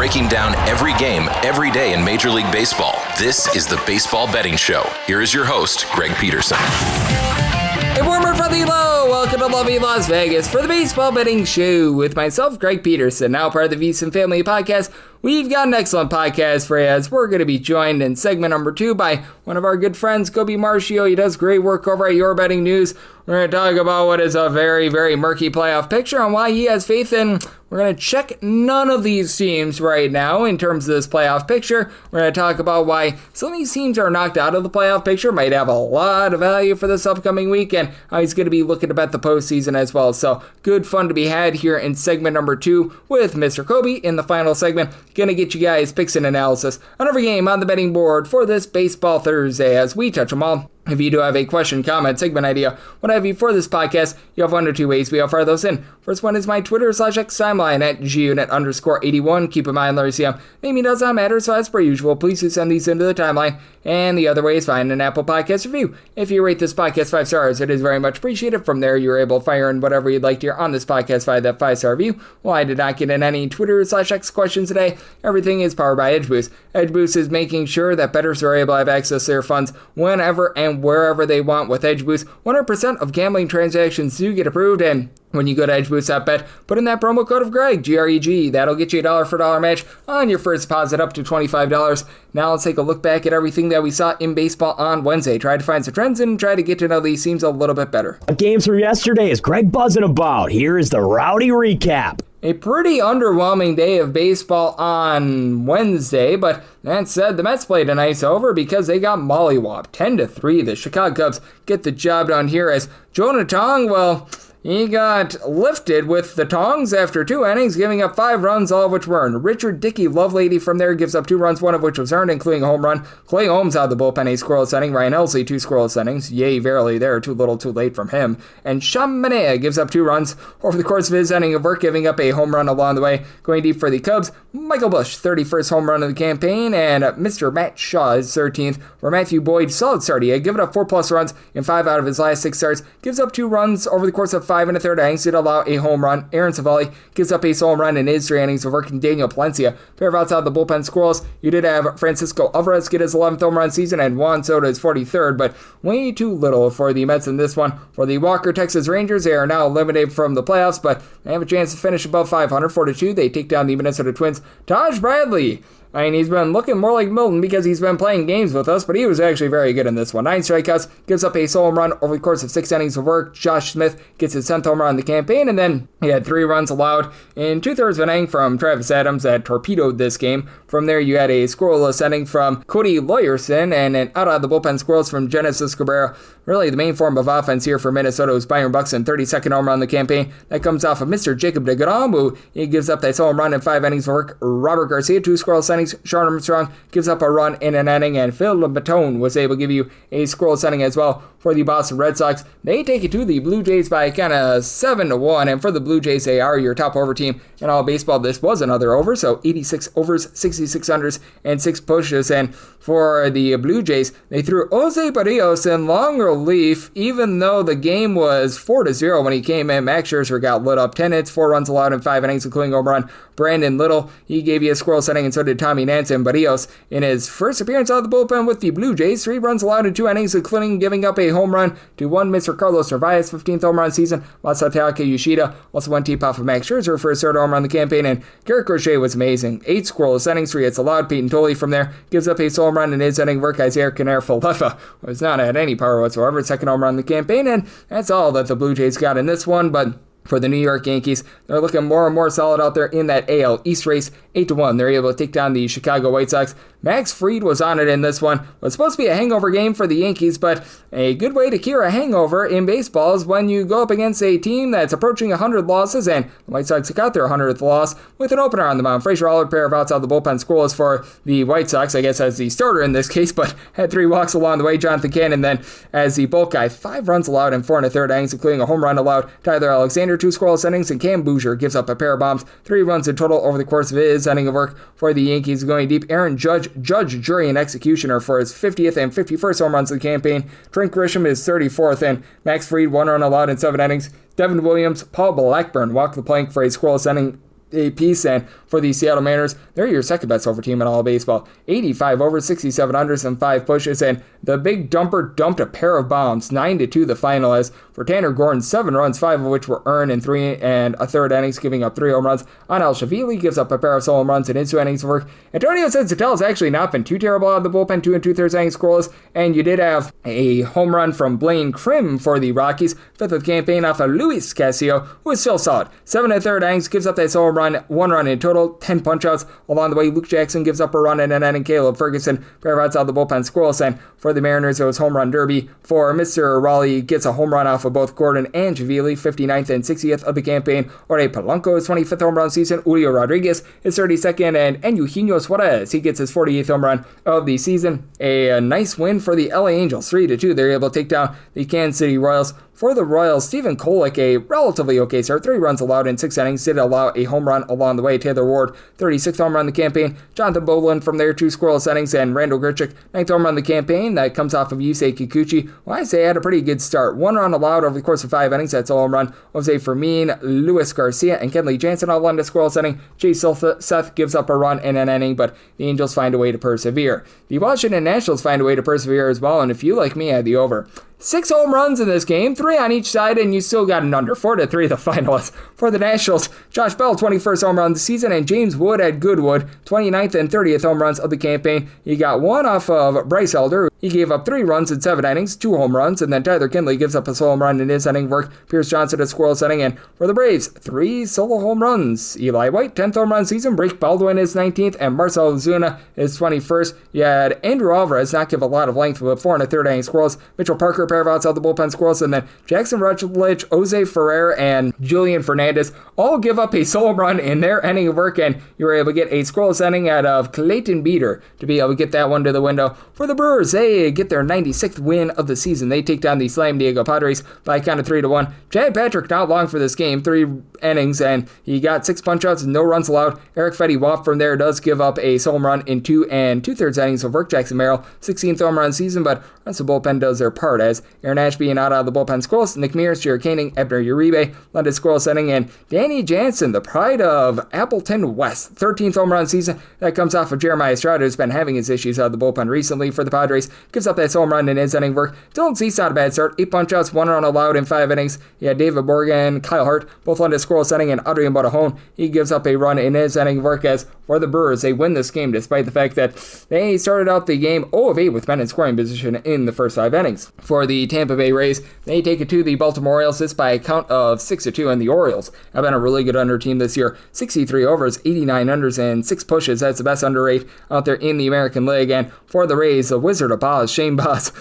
breaking down every game, every day in Major League Baseball. This is the Baseball Betting Show. Here is your host, Greg Peterson. A warmer from the low. Welcome to lovely Las Vegas for the Baseball Betting Show with myself, Greg Peterson, now part of the VSiN Family Podcast. We've got an excellent podcast for you as we're going to be joined in segment number 2 by one of our good friends, Colby Marchio. He does great work over at Your Betting News. We're going to talk about what is a very, very murky playoff picture and why he has faith in. We're going to check none of these teams right now in terms of this playoff picture. We're going to talk about why some of these teams are knocked out of the playoff picture, might have a lot of value for this upcoming week, and how he's going to be looking to bet the postseason as well. So good fun to be had here in segment number 2 with Mr. Colby in the final segment. Going to get you guys picks and analysis on every game on the betting board for this Baseball Thursday as we touch them all. If you do have a question, comment, segment idea, what have you for this podcast, you have one or two ways we will fire those in. First one is my Twitter/X timeline at gunit_81. Keep in mind, Larry CM, name does not matter, so as per usual, please do send these into the timeline. And the other way is find an Apple Podcast review. If you rate this podcast 5 stars, it is very much appreciated. From there, you're able to fire in whatever you'd like to hear on this podcast via that 5-star review. Well, I did not get in any Twitter/X questions today. Everything is powered by EdgeBoost. EdgeBoost is making sure that bettors are able to have access to their funds whenever and wherever they want with EdgeBoost. 100% of gambling transactions do get approved, and when you go to EdgeBoost.bet, put in that promo code of Greg, G-R-E-G. That'll get you a $1 for $1 match on your first deposit up to $25. Now let's take a look back at everything that we saw in baseball on Wednesday. Try to find some trends and try to get to know these teams a little bit better. Games from yesterday is Greg buzzing about. Here is the rowdy recap. A pretty underwhelming day of baseball on Wednesday, but that said, the Mets played a nice over because they got mollywopped 10-3. The Chicago Cubs get the job done here as Jonah Tong, well, he got lifted with the tongs after 2 innings, giving up 5 runs, all of which were earned. Richard Dickey Lovelady from there gives up 2 runs, 1 of which was earned, including a home run. Clay Holmes out of the bullpen, a scoreless inning. Ryan Helsley, 2 scoreless innings. Yay, verily, there, too little, too late from him. And Sean Manaea gives up 2 runs over the course of his inning of work, giving up a home run along the way. Going deep for the Cubs, Michael Busch, 31st home run of the campaign, and Mr. Matt Shaw is 13th, where Matthew Boyd, solid start. He had given up 4+ runs in 5 out of his last 6 starts. Gives up 2 runs over the course of 5 1/3 innings. Did allow a home run. Aaron Savali gives up a solo home run in his 3 innings of working. Daniel Palencia, pair of outside the bullpen squirrels. You did have Francisco Alvarez get his 11th home run season and Juan Soto his 43rd, but way too little for the Mets in this one. For the Walker Texas Rangers, they are now eliminated from the playoffs, but they have a chance to finish above 500. 4-2, they take down the Minnesota Twins. Taj Bradley, I mean, he's been looking more like Milton because he's been playing games with us, but he was actually very good in this one. 9 strikeouts, gives up a solo home run over the course of 6 innings of work. Josh Smith gets his 10th home run in the campaign, and then he had 3 runs allowed in 2/3 of an inning from Travis Adams that torpedoed this game. From there, you had a scoreless inning from Cody Loyerson, and an out of the bullpen squirrels from Genesis Cabrera. Really, the main form of offense here for Minnesota was Byron Buxton, 32nd home run in the campaign. That comes off of Mr. Jacob deGrom, who he gives up that solo home run in 5 innings of work. Robert Garcia, 2 scoreless innings. Sean Armstrong gives up a run in an inning, and Phil Batone was able to give you a scoreless inning as well for the Boston Red Sox. They take it to the Blue Jays by kind of 7-1, and for the Blue Jays, they are your top over team in all baseball. This was another over, so 86 overs, 66 unders, and 6 pushes, and for the Blue Jays, they threw Jose Barrios in long relief, even though the game was 4-0 when he came in. Max Scherzer got lit up, 10 hits, 4 runs allowed in 5 innings, including home run. Brandon Little, he gave you a scoreless inning, and so did Tommy Nansen. Barrios, in his first appearance out of the bullpen with the Blue Jays, 3 runs allowed in 2 innings, including giving up a home run to one Mr. Carlos Narvaez, 15th home run season. Masataka Yoshida also went deep off of Max Scherzer for his 3rd home run in the campaign, and Garrett Crochet was amazing. 8 scoreless innings, 3 hits allowed. Peyton Tolley from there gives up a solo home run in his inning work. Isaiah Canero-Falefa was not at any power whatsoever. 2nd home run in the campaign, and that's all that the Blue Jays got in this one, but for the New York Yankees, they're looking more and more solid out there in that AL East race. 8-1, they're able to take down the Chicago White Sox. Max Fried was on it in this one. It was supposed to be a hangover game for the Yankees, but a good way to cure a hangover in baseball is when you go up against a team that's approaching 100 losses, and the White Sox got their 100th loss with an opener on the mound. Frazier Allard, pair of outs out of the bullpen scoreless for the White Sox, I guess as the starter in this case, but had 3 walks along the way. Jonathan Cannon then as the bulk guy, 5 runs allowed in 4 1/3 innings, including a home run allowed. Tyler Alexander, 2 scoreless innings, and Cam Bouger gives up a pair of bombs. 3 runs in total over the course of his inning of work for the Yankees. Going deep, Aaron Judge, jury, and executioner for his 50th and 51st home runs of the campaign. Trent Grisham is 34th, and Max Fried, 1 run allowed in 7 innings. Devin Williams, Paul Blackburn walked the plank for a scoreless inning. apiece, and for the Seattle Mariners, they're your second best over team in all of baseball. 85 overs, 67 unders, and 5 pushes, and the big dumper dumped a pair of bombs, 9-2 the final, as for Tanner Gordon, 7 runs, 5 of which were earned in 3 1/3 innings, giving up 3 home runs. On El Shavili gives up a pair of solo home runs in his 2 innings of work. Antonio Senzatella has actually not been too terrible out of the bullpen, 2 2/3 innings scoreless, and you did have a home run from Blaine Crim for the Rockies, 5th of the campaign off of Luis Castillo, who is still solid. 7 1/3 innings, gives up that solo run, 1 run in total, 10 punch-outs. Along the way, Luke Jackson gives up a run in an inning. Caleb Ferguson, pair of outs out of the bullpen scoreless, and for the Mariners, it was home run derby. For Mr. Raleigh, gets a home run off of both Gordon and Shavili, 59th and 60th of the campaign. Ore Polanco, his 25th home run season. Julio Rodriguez, his 32nd, and Eugenio Suarez, he gets his 48th home run of the season. A nice win for the LA Angels, 3-2. They're able to take down the Kansas City Royals. For the Royals, Stephen Kolek, a relatively okay start, 3 runs allowed in 6 innings, did allow a home run along the way. Taylor Ward, 36th home run in the campaign. Jonathan Boland from there, 2 scoreless innings, and Randall Grichuk, 9th home run in the campaign. That comes off of Yusei Kikuchi. Well, I say had a pretty good start. 1 run allowed over the course of 5 innings. That's a home run. Jose Fermin, Luis Garcia, and Kenley Jansen all on the scoreless inning. Jay Seth gives up a run in an inning, but the Angels find a way to persevere. The Washington Nationals find a way to persevere as well, and if you, like me, had the over. 6 home runs in this game, 3 on each side, and you still got an under. 4-3 the finalists. For the Nationals, Josh Bell, 21st home run of the season, and James Wood at Goodwood, 29th and 30th home runs of the campaign. You got 1 off of Bryce Elder. He gave up 3 runs in 7 innings, 2 home runs, and then Tyler Kinley gives up a solo home run in his inning work. Pierce Johnson at scoreless inning, and for the Braves, 3 solo home runs. Eli White, 10th home run season. Blake Baldwin is 19th, and Marcell Ozuna is 21st. You had Andrew Alvarez not give a lot of length with 4 1/3 innings scoreless. Mitchell Parker, pair of outs out the bullpen scoreless, and then Jackson Rutledge, Jose Ferrer, and Julian Fernandez all give up a solo run in their inning of work, and you were able to get a scoreless inning out of Clayton Beater to be able to get that one to the window. For the Brewers, they get their 96th win of the season. They take down the Slam Diego Padres by a count of 3-1. Chad Patrick not long for this game, 3 innings, and he got 6 punch-outs, no runs allowed. Eric Fetty Waff from there does give up a solo run in 2 2/3 innings of work. Jackson Merrill, 16th home run season, but the bullpen does their part, as Aaron Ashby out of the bullpen scoreless. Nick Mears, Jared Koenig, Ebner Uribe led his scoreless inning, and Danny Jansen, the pride of Appleton West, 13th home run season. That comes off of Jeremiah Estrada, who's been having his issues out of the bullpen recently for the Padres. Gives up that home run in his inning work. Dylan Cease not a bad start, 8 punch-outs, 1 run allowed in 5 innings. You had David Morgan, Kyle Hart, both led his scoreless inning, and Adrian Barajón, he gives up a run in his inning work. As for the Brewers, they win this game despite the fact that they started out the game 0 of 8 with men in scoring position in the first 5 innings. For the Tampa Bay Rays, they take it to the Baltimore Orioles, this by a count of 6-2, and the Orioles have been a really good under team this year. 63 overs, 89 unders, and 6 pushes. That's the best under rate out there in the American League. And for the Rays, the Wizard of Oz, Shane Baz,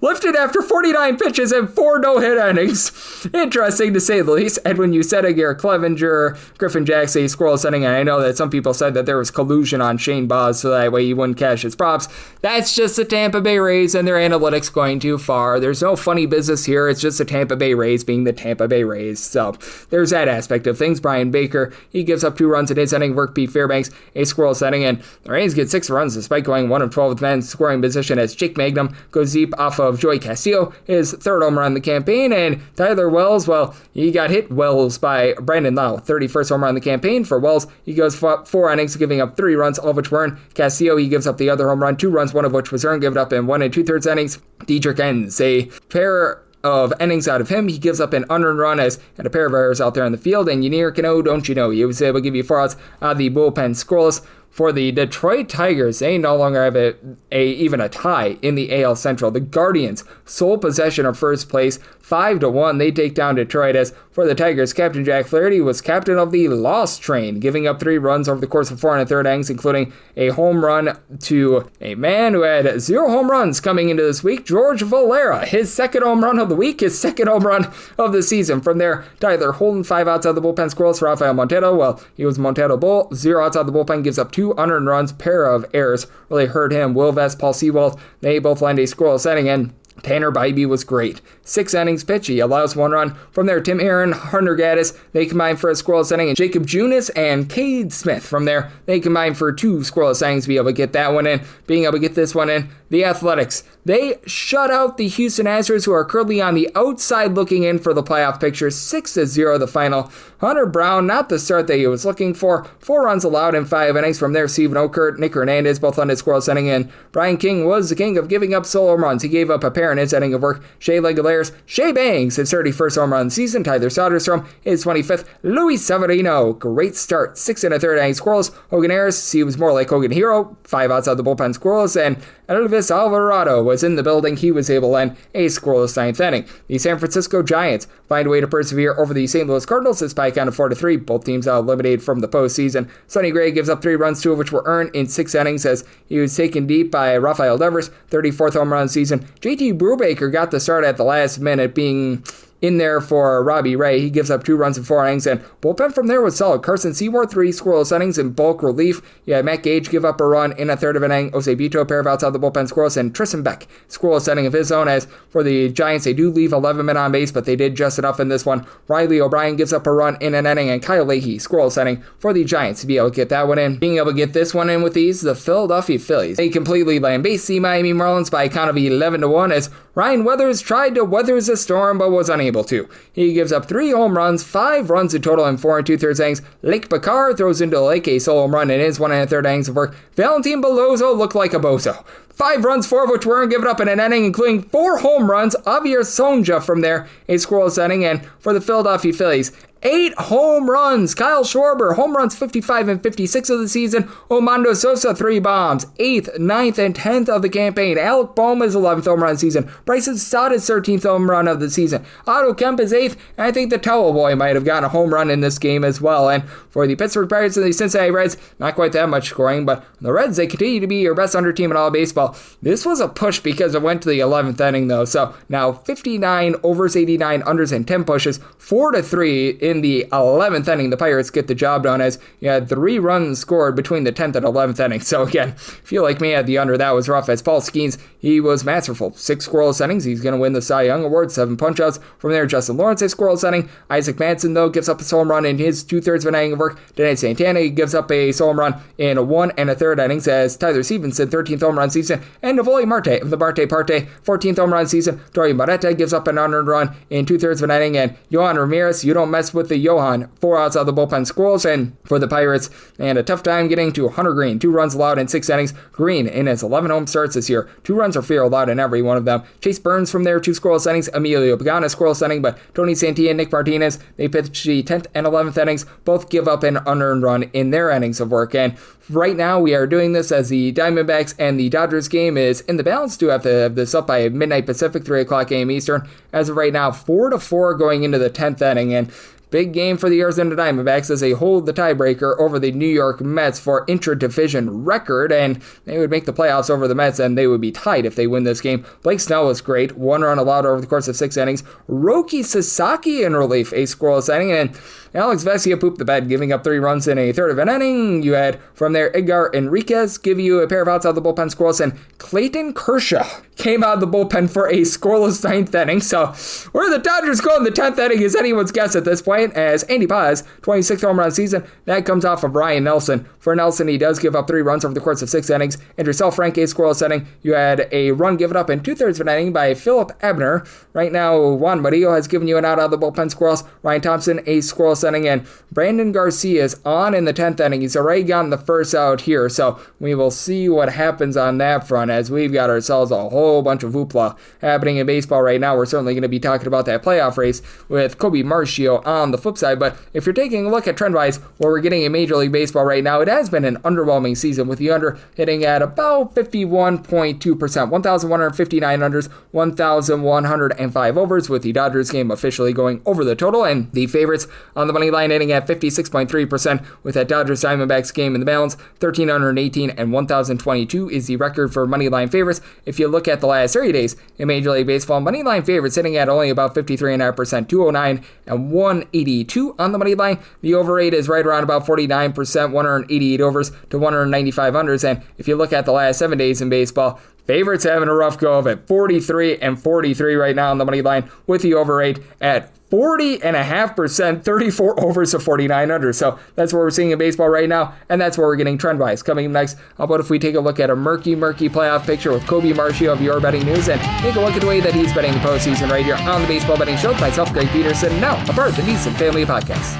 lifted after 49 pitches and 4 no-hit innings. Interesting to say the least. Edwin Uceta, Garrett Clevenger, Griffin Jackson, scoreless inning, and I know that some people said that there was collusion on Shane Baz so that way he wouldn't cash his props. That's just the Tampa Bay Rays and their analytics going too far. There's no funny business here. It's just the Tampa Bay Rays being the Tampa Bay Rays. So there's that aspect of things. Brian Baker, he gives up 2 runs in his inning. Work Pete Fairbanks, a scoreless inning, and the Rays get 6 runs despite going 1 of 12 with men scoring position, as Jake Magnum goes deep off of Joey Castillo, his 3rd home run in the campaign, and Tyler Wells, well, he got hit Wells by Brandon Lau, 31st home run in the campaign. For Wells, he goes 4 innings, giving up 3 runs, all of which were earned. Castillo, he gives up the other home run, 2 runs, 1 of which was earned, given up in 1 2/3 innings. Dietrich Enns, a pair of innings out of him. He gives up an unearned run as and a pair of errors out there in the field. And Yunier Cano, don't you know, he was able to give you 4 outs out of the bullpen scoreless. For the Detroit Tigers, they no longer have even a tie in the AL Central. The Guardians, sole possession of first place, 5-1. They take down Detroit. As for the Tigers, Captain Jack Flaherty was captain of the loss train, giving up 3 runs over the course of 4 1/3 innings, including a home run to a man who had 0 home runs coming into this week, George Valera. His 2nd home run of the week, his 2nd home run of the season. From there, Tyler Holden, 5 outs out of the bullpen scoreless. Rafael Montero, well, he was Montero Bull, 0 outs out of the bullpen, gives up 2 unearned runs, pair of errors really hurt him. Will Vest, Paul Sewald, they both land a scoreless inning, and Tanner Bybee was great. 6 innings pitch. He allows 1 run. From there, Tim Aaron, Hunter Gaddis, they combine for a scoreless inning. And Jacob Junis and Cade Smith from there, they combine for 2 scoreless innings to be able to get that one in. Being able to get this one in, the Athletics, they shut out the Houston Astros, who are currently on the outside looking in for the playoff picture. 6-0 the final. Hunter Brown, not the start that he was looking for. 4 runs allowed in 5 innings. From there, Steven Okert, Nick Hernandez, both on his scoreless inning. And Brian King was the king of giving up solo runs. He gave up a pair in his inning of work. Shea Legolares, Shea Bangs, his 31st home run of the season. Tyler Soderstrom, his 25th. Luis Severino, great start. 6 1/3 innings scoreless. Hogan Harris, he was more like Hogan Hero. 5 outside the bullpen scoreless. And Elvis Alvarado was in the building. He was able to end a scoreless 9th inning. The San Francisco Giants find a way to persevere over the St. Louis Cardinals. This by a count of 4-3. Both teams are eliminated from the postseason. Sonny Gray gives up 3 runs, 2 of which were earned in 6 innings as he was taken deep by Rafael Devers, 34th home run of the season. JT Brubaker got the start at the last minute, being in there for Robbie Ray. He gives up 2 runs in 4 innings, and bullpen from there was solid. Carson Seymour, 3 scoreless innings in bulk relief. You had Matt Gage give up a run in a third of an inning. Jose Vito, a pair of outside the bullpen scoreless, and Tristan Beck, scoreless inning of his own. As for the Giants, they do leave 11 men on base, but they did just enough in this one. Riley O'Brien gives up a run in an inning, and Kyle Leahy, scoreless inning for the Giants to be able to get that one in. Being able to get this one in with ease, the Philadelphia Phillies. They completely lambasted the Miami Marlins by a count of 11-1 as Ryan Weathers tried to weather the storm but was unable to. He gives up 3 home runs, 5 runs in total in 4 2/3 innings. Lake Picard throws into the lake a solo home run in his 1 1/3 innings of work. Valentin Beloso looked like a bozo. 5 runs, 4 of which weren't given up in an inning, including 4 home runs. Javier Sonja from there, a scoreless inning. And for the Philadelphia Phillies, 8 home runs. Kyle Schwarber, home runs 55 and 56 of the season. Omando Sosa, 3 bombs. 8th, 9th, and 10th of the campaign. Alec Boehm's 11th home run of the season. Bryson Stott is 13th home run of the season. Otto Kemp is 8th, and I think the Towel Boy might have gotten a home run in this game as well. And for the Pittsburgh Pirates and the Cincinnati Reds, not quite that much scoring, but the Reds, they continue to be your best under team in all of baseball. This was a push because it went to the 11th inning, though. So now 59 overs, 89 unders, and 10 pushes. 4-3 in the 11th inning. The Pirates get the job done as you had 3 runs scored between the 10th and 11th inning. So again, if you like me at the under, that was rough. As Paul Skeens, he was masterful. 6 scoreless innings. He's going to win the Cy Young Award. 7 punchouts. From there, Justin Lawrence, a scoreless inning. Isaac Manson, though, gives up a home run in his 2/3 of an inning of work. Danae Santana gives up a home run in 1 1/3 innings as Tyler Stevenson, 13th home run season, and Navoli Marte of the Marte Parte, 14th home run season. Dorian Barretta gives up an unearned run in 2/3 of an inning, and Johan Ramirez, you don't mess with the Johan. 4 outs of the bullpen squirrels, and for the Pirates, and a tough time getting to Hunter Green. 2 runs allowed in 6 innings. Green in his 11 home starts this year. 2 runs or fewer allowed in every one of them. Chase Burns from there, 2 scoreless innings. Emilio Pagano, scoreless inning, but Tony Santia and Nick Martinez, they pitch the 10th and 11th innings. Both give up an unearned run in their innings of work, and right now we are doing this as the Diamondbacks and the Dodgers game is in the balance. Do have to have this up by midnight Pacific, 3 o'clock a.m. Eastern. As of right now, 4-4 going into the 10th inning, and big game for the Arizona Diamondbacks as they hold the tiebreaker over the New York Mets for intra-division record, and they would make the playoffs over the Mets, and they would be tied if they win this game. Blake Snell was great. 1 run allowed over the course of 6 innings. Roki Sasaki in relief, a scoreless inning, and Alex Vesia pooped the bed, giving up 3 runs in a third of an inning. You had from there Edgar Enriquez give you a pair of outs out of the bullpen scoreless, and Clayton Kershaw came out of the bullpen for a scoreless 9th inning. So where the Dodgers go in the 10th inning is anyone's guess at this point, as Andy Paz, 26th home run season, that comes off of Ryan Nelson. For Nelson, he does give up 3 runs over the course of 6 innings. Andrew Selfrank, a scoreless inning. You had a run given up in 2/3 of an inning by Philip Ebner. Right now, Juan Murillo has given you an out of the bullpen scoreless. Ryan Thompson, a scoreless inning, and Brandon Garcia is on in the 10th inning. He's already gotten the first out here, so we will see what happens on that front as we've got ourselves a whole bunch of hoopla happening in baseball right now. We're certainly going to be talking about that playoff race with Colby Marchio on the flip side, but if you're taking a look at trend-wise where we're getting in Major League Baseball right now, it has been an underwhelming season with the under hitting at about 51.2%, 1,159 unders, 1,105 overs, with the Dodgers game officially going over the total, and the favorites on the the money line, hitting at 56.3% with that Dodgers-Diamondbacks game in the balance. 1,318 and 1,022 is the record for money line favorites. If you look at the last 30 days in Major League Baseball, money line favorites sitting at only about 53.5%, 209 and 182 on the money line. The over rate is right around about 49%, 188 overs to 195 unders. And if you look at the last 7 days in baseball, favorites having a rough go of it. 43 and 43 right now on the money line, with the over rate at 40.5%, 34 overs to 49 unders. So that's what we're seeing in baseball right now, and that's what we're getting trend-wise. Coming next, how about if we take a look at a murky playoff picture with Colby Marchio of Your Betting News, and take a look at the way that he's betting the postseason right here on the Baseball Betting Show with myself, Greg Peterson, now a part of the Neeson Family Podcast.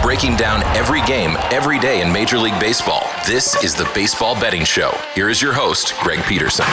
Breaking down every game, every day in Major League Baseball. This is the Baseball Betting Show. Here is your host, Greg Peterson.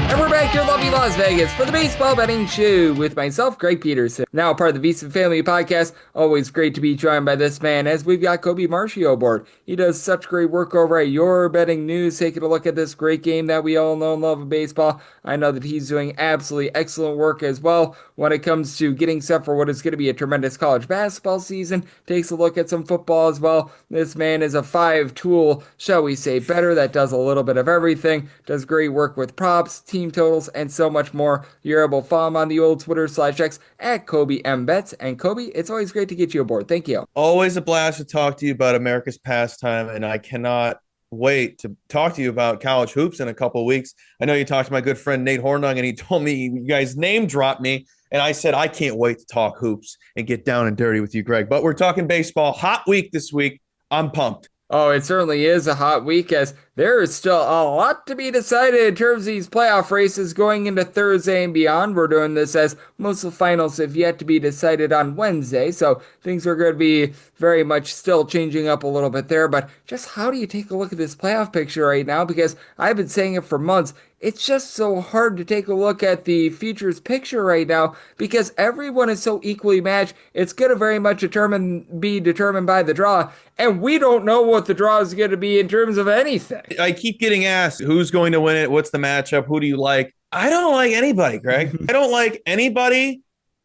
And we're back here in lovely Las Vegas for the Baseball Betting Show with myself, Greg Peterson. Now part of the Neeson Family Podcast. Always great to be joined by this man, as we've got Colby Marchio aboard. He does such great work over at Your Betting News, taking a look at this great game that we all know and love of baseball. I know that he's doing absolutely excellent work as well when it comes to getting set for what is going to be a tremendous college basketball season. Takes a look at some football as well. This man is a five-tool, shall we say, better that does a little bit of everything. Does great work with props, team totals, and so much more. You're able to follow him on the old Twitter/X at KobeMBets. And Kobe, it's always great to get you aboard. Thank you. Always a blast to talk to you about America's pastime, and I cannot wait to talk to you about college hoops in a couple of weeks. I know you talked to my good friend Nate Hornung, and he told me you guys name dropped me, and I said I can't wait to talk hoops and get down and dirty with you, Greg. But we're talking baseball. Hot week this week. I'm pumped. Oh, it certainly is a hot week, as there is still a lot to be decided in terms of these playoff races going into Thursday and beyond. We're doing this as most of the finals have yet to be decided on Wednesday, so things are going to be very much still changing up a little bit there. But just how do you take a look at this playoff picture right now? Because I've been saying it for months. It's just so hard to take a look at the picture right now because everyone is so equally matched. It's going to very much be determined by the draw, and we don't know what the draw is going to be in terms of anything. I keep getting asked, who's going to win it? What's the matchup? Who do you like? I don't like anybody, Greg. I don't like anybody,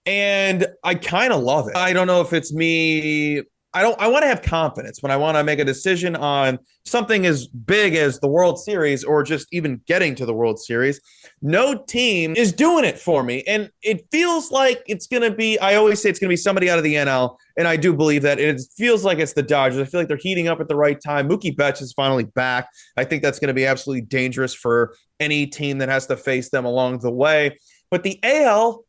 and I kind of love it. I don't know if it's me. I want to have confidence when I want to make a decision on something as big as the World Series or just even getting to the World Series. No team is doing it for me. And it feels like it's going to be, I always say it's going to be somebody out of the NL. And I do believe that it feels like it's the Dodgers. I feel like they're heating up at the right time. Mookie Betts is finally back. I think that's going to be absolutely dangerous for any team that has to face them along the way. But the AL,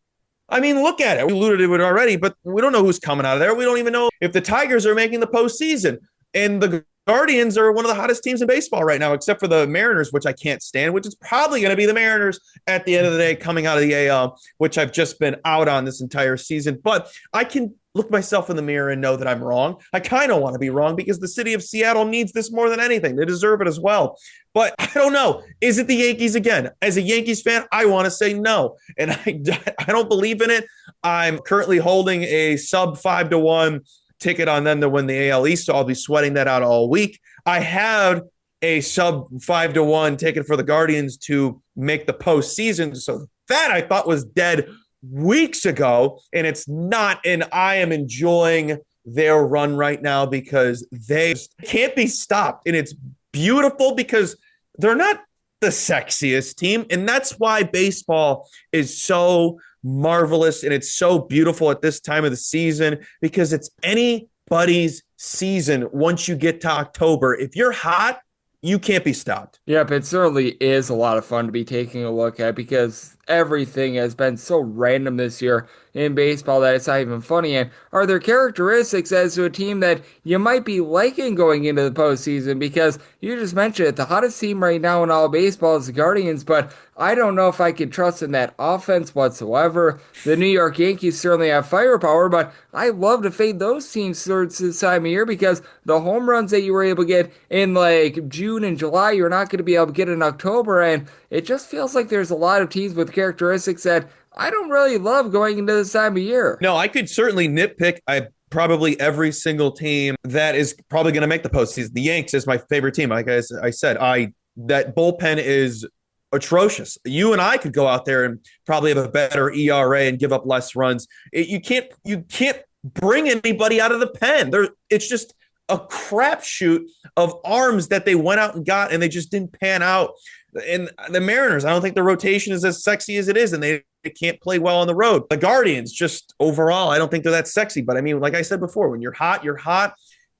I mean, look at it. We alluded to it already, but we don't know who's coming out of there. We don't even know if the Tigers are making the postseason. And the Guardians are one of the hottest teams in baseball right now, except for the Mariners, which I can't stand, which is probably going to be the Mariners at the end of the day coming out of the AL, which I've just been out on this entire season. But I can look myself in the mirror and know that I'm wrong. I kind of want to be wrong because the city of Seattle needs this more than anything. They deserve it as well. But I don't know. Is it the Yankees again? As a Yankees fan, I want to say no. And I don't believe in it. I'm currently holding a sub 5-1 ticket on them to win the AL East, so I'll be sweating that out all week. I had a sub 5-1 ticket for the Guardians to make the postseason, so that I thought was dead weeks ago, and it's not, and I am enjoying their run right now because they can't be stopped, and it's beautiful because they're not the sexiest team, and that's why baseball is so marvelous and it's so beautiful at this time of the season because it's anybody's season once you get to October. If you're hot, you can't be stopped. Yep, it certainly is a lot of fun to be taking a look at because everything has been so random this year in baseball that it's not even funny. And are there characteristics as to a team that you might be liking going into the postseason? Because you just mentioned it, the hottest team right now in all baseball is the Guardians, but I don't know if I can trust in that offense whatsoever. The New York Yankees certainly have firepower, but I love to fade those teams towards this time of year because the home runs that you were able to get in like June and July, you're not going to be able to get in October. And it just feels like there's a lot of teams with characteristics that I don't really love going into this time of year. No, I could certainly nitpick probably every single team that is probably going to make the postseason. The Yanks is my favorite team. Like I said, that bullpen is atrocious. You and I could go out there and probably have a better ERA and give up less runs. You can't bring anybody out of the pen. It's just a crapshoot of arms that they went out and got, and they just didn't pan out. And the Mariners, I don't think the rotation is as sexy as it is, and they can't play well on the road. The Guardians, just overall, I don't think they're that sexy. But I mean, like I said before, when you're hot, you're hot.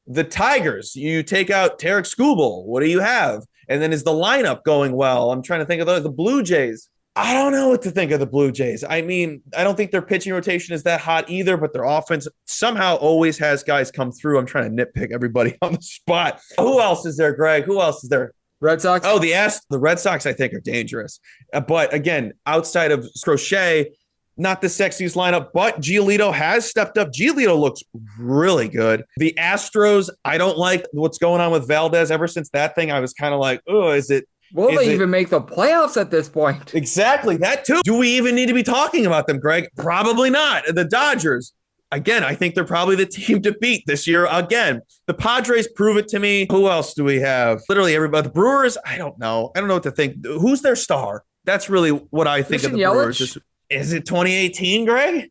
The Tigers, you take out Tarek Skubal. What do you have? And then is the lineup going well? I'm trying to think of those. The Blue Jays. I don't know what to think of the Blue Jays. I mean, I don't think their pitching rotation is that hot either, but their offense somehow always has guys come through. I'm trying to nitpick everybody on the spot. Who else is there, Greg? Who else is there? Red Sox? Oh, the Red Sox, I think, are dangerous. But again, outside of Crochet, not the sexiest lineup, but Giolito has stepped up. Giolito looks really good. The Astros, I don't like what's going on with Valdez. Ever since that thing, I was kind of like, oh, is it? Will they even make the playoffs at this point? Exactly, that too. Do we even need to be talking about them, Greg? Probably not. The Dodgers, again, I think they're probably the team to beat this year again. The Padres prove it to me. Who else do we have? Literally everybody. The Brewers, I don't know. I don't know what to think. Who's their star? That's really what I think of the Brewers. Is it 2018, Greg?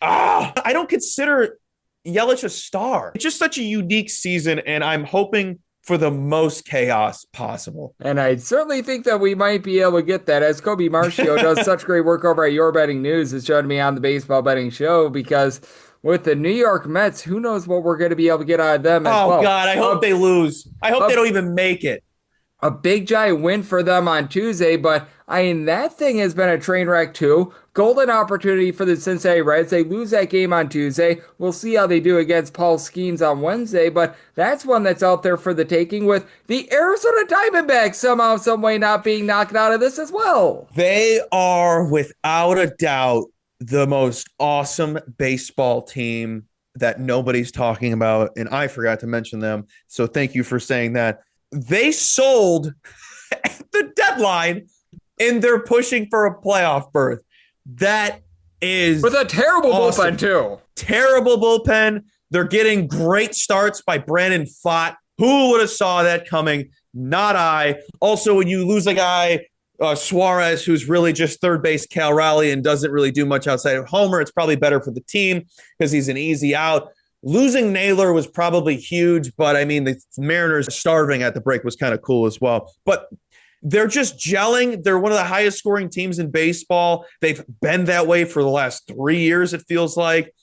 I don't consider Yelich a star. It's just such a unique season, and I'm hoping for the most chaos possible. And I certainly think that we might be able to get that, as Colby Marchio does such great work over at Your Betting News, has joined me on the Baseball Betting Show, because with the New York Mets, who knows what we're going to be able to get out of them as well. Oh, God, I hope they lose. I hope they don't even make it. A big, giant win for them on Tuesday, but I mean, that thing has been a train wreck too. Golden opportunity for the Cincinnati Reds. They lose that game on Tuesday. We'll see how they do against Paul Skeens on Wednesday, but that's one that's out there for the taking, with the Arizona Diamondbacks somehow, some way not being knocked out of this as well. They are, without a doubt, the most awesome baseball team that nobody's talking about, and I forgot to mention them, so thank you for saying that. They sold at the deadline, and they're pushing for a playoff berth. That is with a terrible awesome. Bullpen, too. Terrible bullpen. They're getting great starts by Brandon Pfaadt. Who would have saw that coming? Not I. Also, when you lose a guy, Suarez, who's really just third base Cal Raleigh and doesn't really do much outside of homer, it's probably better for the team because he's an easy out. Losing Naylor was probably huge, but I mean, the Mariners starving at the break was kind of cool as well. But they're just gelling. They're one of the highest scoring teams in baseball. They've been that way for the last 3 years, it feels like.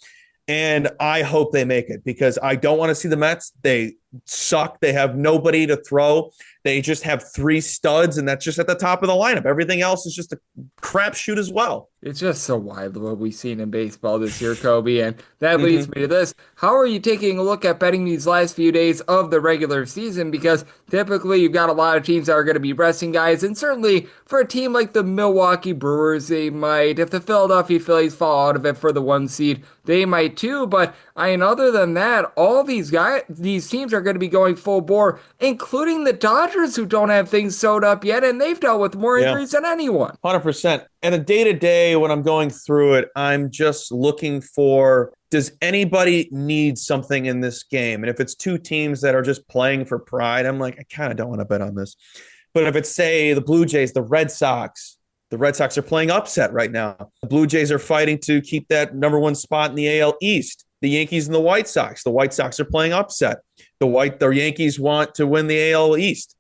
And I hope they make it, because I don't want to see the Mets. They suck. They have nobody to throw. They just have 3 studs, and that's just at the top of the lineup. Everything else is just a crapshoot as well. It's just so wild what we've seen in baseball this year, Colby, and that leads me to this. How are you taking a look at betting these last few days of the regular season? Because typically you've got a lot of teams that are going to be resting guys, and certainly for a team like the Milwaukee Brewers, they might. If the Philadelphia Phillies fall out of it for the 1 seed, they might too. But I mean, other than that, all these teams are going to be going full bore, including the Dodgers, who don't have things sewed up yet, and they've dealt with more injuries than anyone. 100%. And a day-to-day, when I'm going through it, I'm just looking for, does anybody need something in this game? And if it's 2 teams that are just playing for pride, I'm like, I kind of don't want to bet on this. But if it's, say, the Blue Jays, the Red Sox are playing upset right now. The Blue Jays are fighting to keep that number 1 spot in the AL East. The Yankees and the White Sox are playing upset. The Yankees want to win the AL East.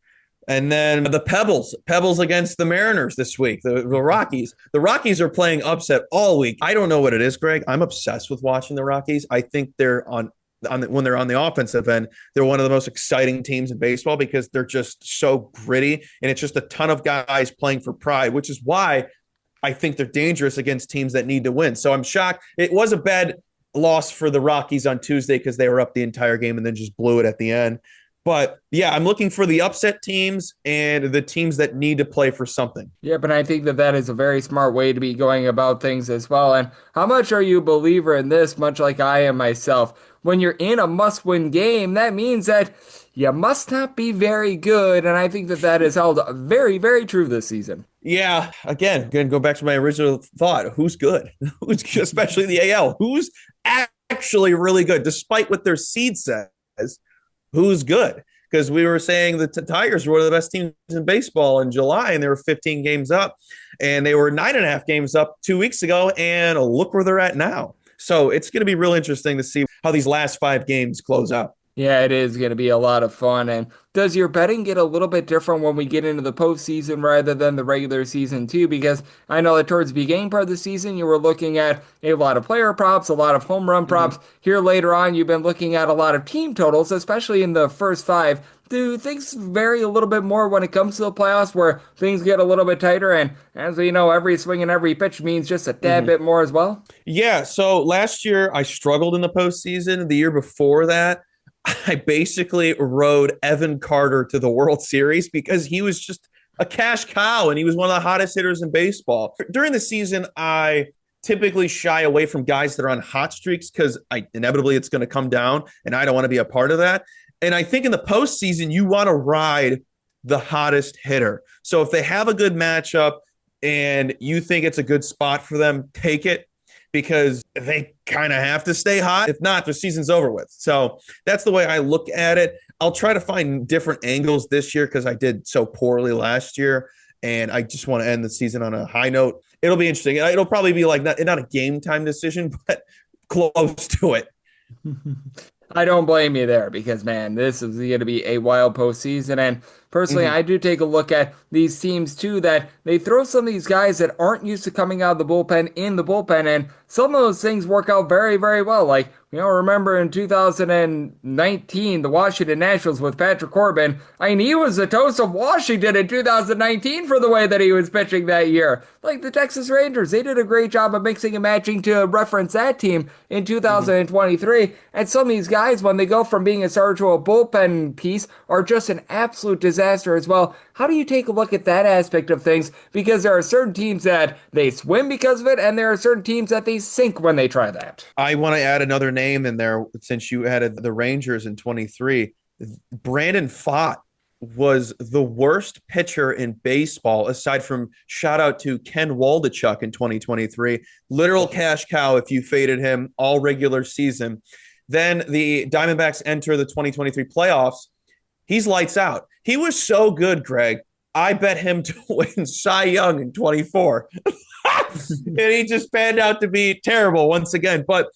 And then the Pebbles against the Mariners this week, the Rockies. The Rockies are playing upset all week. I don't know what it is, Greg. I'm obsessed with watching the Rockies. I think they're when they're on the offensive end, they're one of the most exciting teams in baseball, because they're just so gritty, and it's just a ton of guys playing for pride, which is why I think they're dangerous against teams that need to win. So I'm shocked. It was a bad loss for the Rockies on Tuesday because they were up the entire game and then just blew it at the end. But yeah, I'm looking for the upset teams and the teams that need to play for something. Yeah, but I think that is a very smart way to be going about things as well. And how much are you a believer in this, much like I am myself? When you're in a must-win game, that means that you must not be very good. And I think that is held very, very true this season. Yeah, again, going to go back to my original thought. Who's good? Especially the AL. Who's actually really good, despite what their seed says? Who's good? because we were saying the Tigers were one of the best teams in baseball in July, and they were 15 games up, and they were 9.5 games up 2 weeks ago, and look where they're at now. So it's going to be real interesting to see how these last 5 games close out. Yeah, it is going to be a lot of fun. And does your betting get a little bit different when we get into the postseason rather than the regular season too? Because I know that towards the beginning part of the season, you were looking at a lot of player props, a lot of home run props. Here later on, you've been looking at a lot of team totals, especially in the first 5. Do things vary a little bit more when it comes to the playoffs where things get a little bit tighter? And as we know, every swing and every pitch means just a tad bit more as well. Yeah. So last year I struggled in the postseason. The year before that, I basically rode Evan Carter to the World Series because he was just a cash cow and he was one of the hottest hitters in baseball. During the season, I typically shy away from guys that are on hot streaks because inevitably it's going to come down and I don't want to be a part of that. And I think in the postseason, you want to ride the hottest hitter. So if they have a good matchup and you think it's a good spot for them, take it, because they kind of have to stay hot. If not, their season's over with. So that's the way I look at it. I'll try to find different angles this year because I did so poorly last year, and I just want to end the season on a high note. It'll be interesting. It'll probably be like not a game time decision, but close to it. I don't blame you there because, man, this is going to be a wild postseason. And personally, I do take a look at these teams, too, that they throw some of these guys that aren't used to coming out of the bullpen in the bullpen. And some of those things work out very, very well. Like, remember in 2019, the Washington Nationals with Patrick Corbin. I mean, he was the toast of Washington in 2019 for the way that he was pitching that year. Like the Texas Rangers, they did a great job of mixing and matching to reference that team in 2023. And some of these guys, when they go from being a starter to a bullpen piece, are just an absolute disaster as well. How do you take a look at that aspect of things? Because there are certain teams that they swim because of it, and there are certain teams that they sink when they try that. I want to add another name in there since you added the Rangers in 23. Brandon Pfaadt was the worst pitcher in baseball, aside from shout out to Ken Waldachuk in 2023. Literal cash cow if you faded him all regular season. Then the Diamondbacks enter the 2023 playoffs. He's lights out. He was so good, Greg. I bet him to win Cy Young in 24. And he just panned out to be terrible once again. But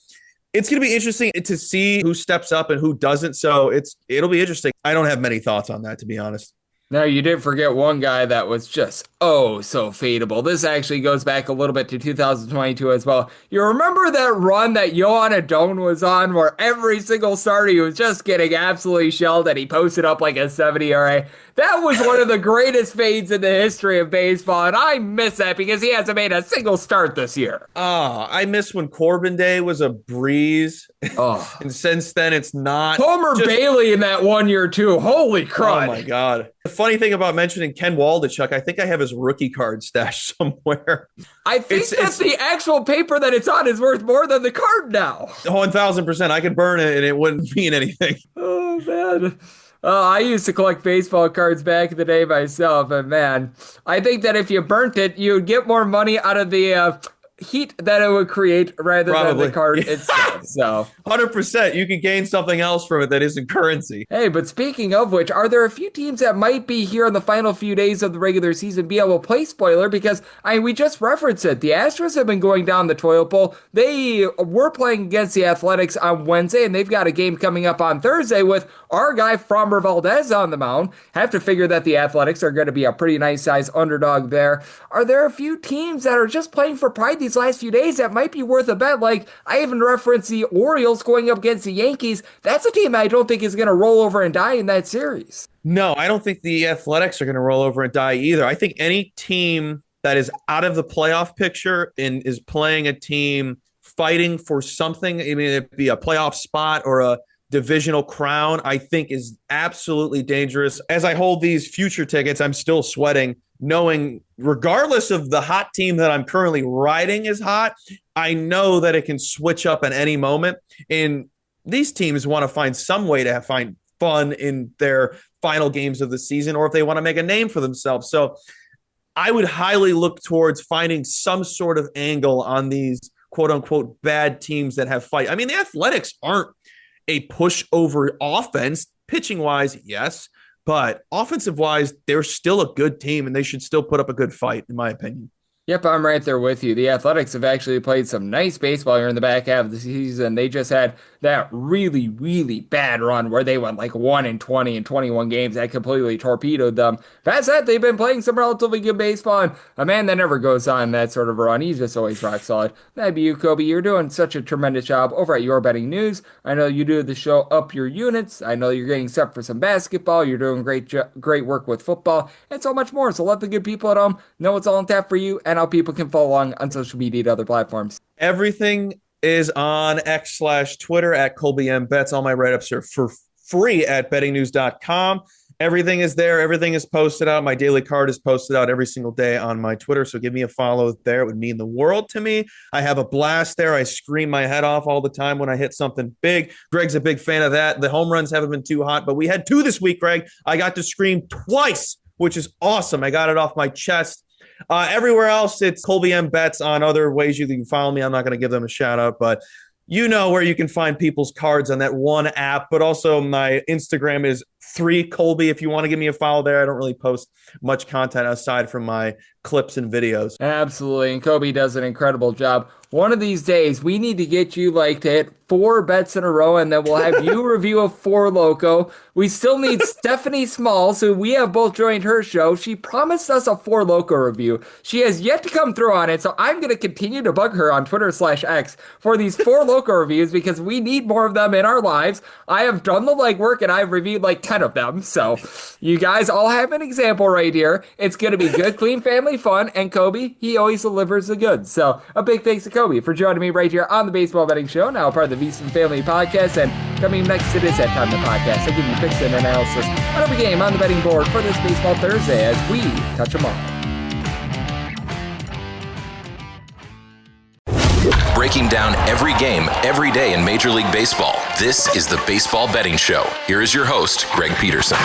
it's going to be interesting to see who steps up and who doesn't. So it'll be interesting. I don't have many thoughts on that, to be honest. Now, you did forget one guy that was just, so fadeable. This actually goes back a little bit to 2022 as well. You remember that run that Yohan Adon was on where every single starter he was just getting absolutely shelled and he posted up like a 70 ERA? That was one of the greatest fades in the history of baseball, and I miss that because he hasn't made a single start this year. I miss when Corbin Day was a breeze. Oh. And since then, it's not. Homer Bailey in that 1 year, too. Holy crud. Oh, my God. The funny thing about mentioning Ken Waldachuk, I think I have his rookie card stashed somewhere. I think that's the actual paper that it's on is worth more than the card now. 1,000%. I could burn it, and it wouldn't mean anything. Oh, man. I used to collect baseball cards back in the day myself, and man, I think that if you burnt it, you'd get more money out of the heat that it would create rather than the card itself. So 100%, you could gain something else from it that isn't currency. Hey, but speaking of which, are there a few teams that might be here in the final few days of the regular season be able to play spoiler? Because we just referenced it. The Astros have been going down the toilet bowl. They were playing against the Athletics on Wednesday, and they've got a game coming up on Thursday with our guy Framber Valdez on the mound. Have to figure that the Athletics are going to be a pretty nice size underdog there. Are there a few teams that are just playing for pride these last few days that might be worth a bet? Like, I even referenced the Orioles going up against the Yankees. That's a team I don't think is going to roll over and die in that series. No, I don't think the Athletics are going to roll over and die either. I think any team that is out of the playoff picture and is playing a team fighting for something, I mean, it'd be a playoff spot or a divisional crown, I think is absolutely dangerous. As I hold these future tickets, I'm still sweating, knowing regardless of the hot team that I'm currently riding is hot, I know that it can switch up at any moment. And these teams want to find some way to find fun in their final games of the season, or if they want to make a name for themselves. So I would highly look towards finding some sort of angle on these quote unquote bad teams that have fight. I mean, the Athletics aren't a pushover offense. Pitching wise, yes. But offensive wise, they're still a good team and they should still put up a good fight, in my opinion. Yep, I'm right there with you. The Athletics have actually played some nice baseball here in the back half of the season. They just had that really, really bad run where they went like 1-20 in 21 games. That completely torpedoed them. Past that, they've been playing some relatively good baseball, and a man that never goes on that sort of run, he's just always rock solid. That'd be you, Colby. You're doing such a tremendous job over at Your Betting News. I know you do the show Up Your Units. I know you're getting set for some basketball. You're doing great work with football, and so much more. So let the good people at home know it's all on tap for you and how people can follow along on social media and other platforms. Everything is on X/Twitter at Colby M Bets. All my write-ups are for free at bettingnews.com. Everything is there. Everything is posted out. My daily card is posted out every single day on my Twitter. So give me a follow there. It would mean the world to me. I have a blast there. I scream my head off all the time when I hit something big. Greg's a big fan of that. The home runs haven't been too hot, but we had 2 this week, Greg. I got to scream twice, which is awesome. I got it off my chest. Everywhere else, it's Colby M Bets on other ways you can follow me. I'm not going to give them a shout out, but you know where you can find people's cards on that one app. But also my Instagram is 3Colby. If you want to give me a follow there, I don't really post much content aside from my clips and videos. Absolutely. And Colby does an incredible job. One of these days, we need to get you to hit 4 bets in a row, and then we'll have you review a 4 Loco. We still need Stephanie Small, so we have both joined her show. She promised us a 4 Loco review. She has yet to come through on it, so I'm going to continue to bug her on Twitter/X for these 4 Loco reviews because we need more of them in our lives. I have done the legwork, and I've reviewed 10 of them, so you guys all have an example right here. It's going to be good, clean, family fun, and Colby, he always delivers the goods. So a big thanks to Colby for joining me right here on the Baseball Betting Show, now part of the VSiN Family Podcast. And coming next, it is that time of the podcast. I give you picks and analysis on every game on the betting board for this Baseball Thursday as we touch them all. Breaking down every game, every day in Major League Baseball. This is the Baseball Betting Show. Here is your host, Greg Peterson.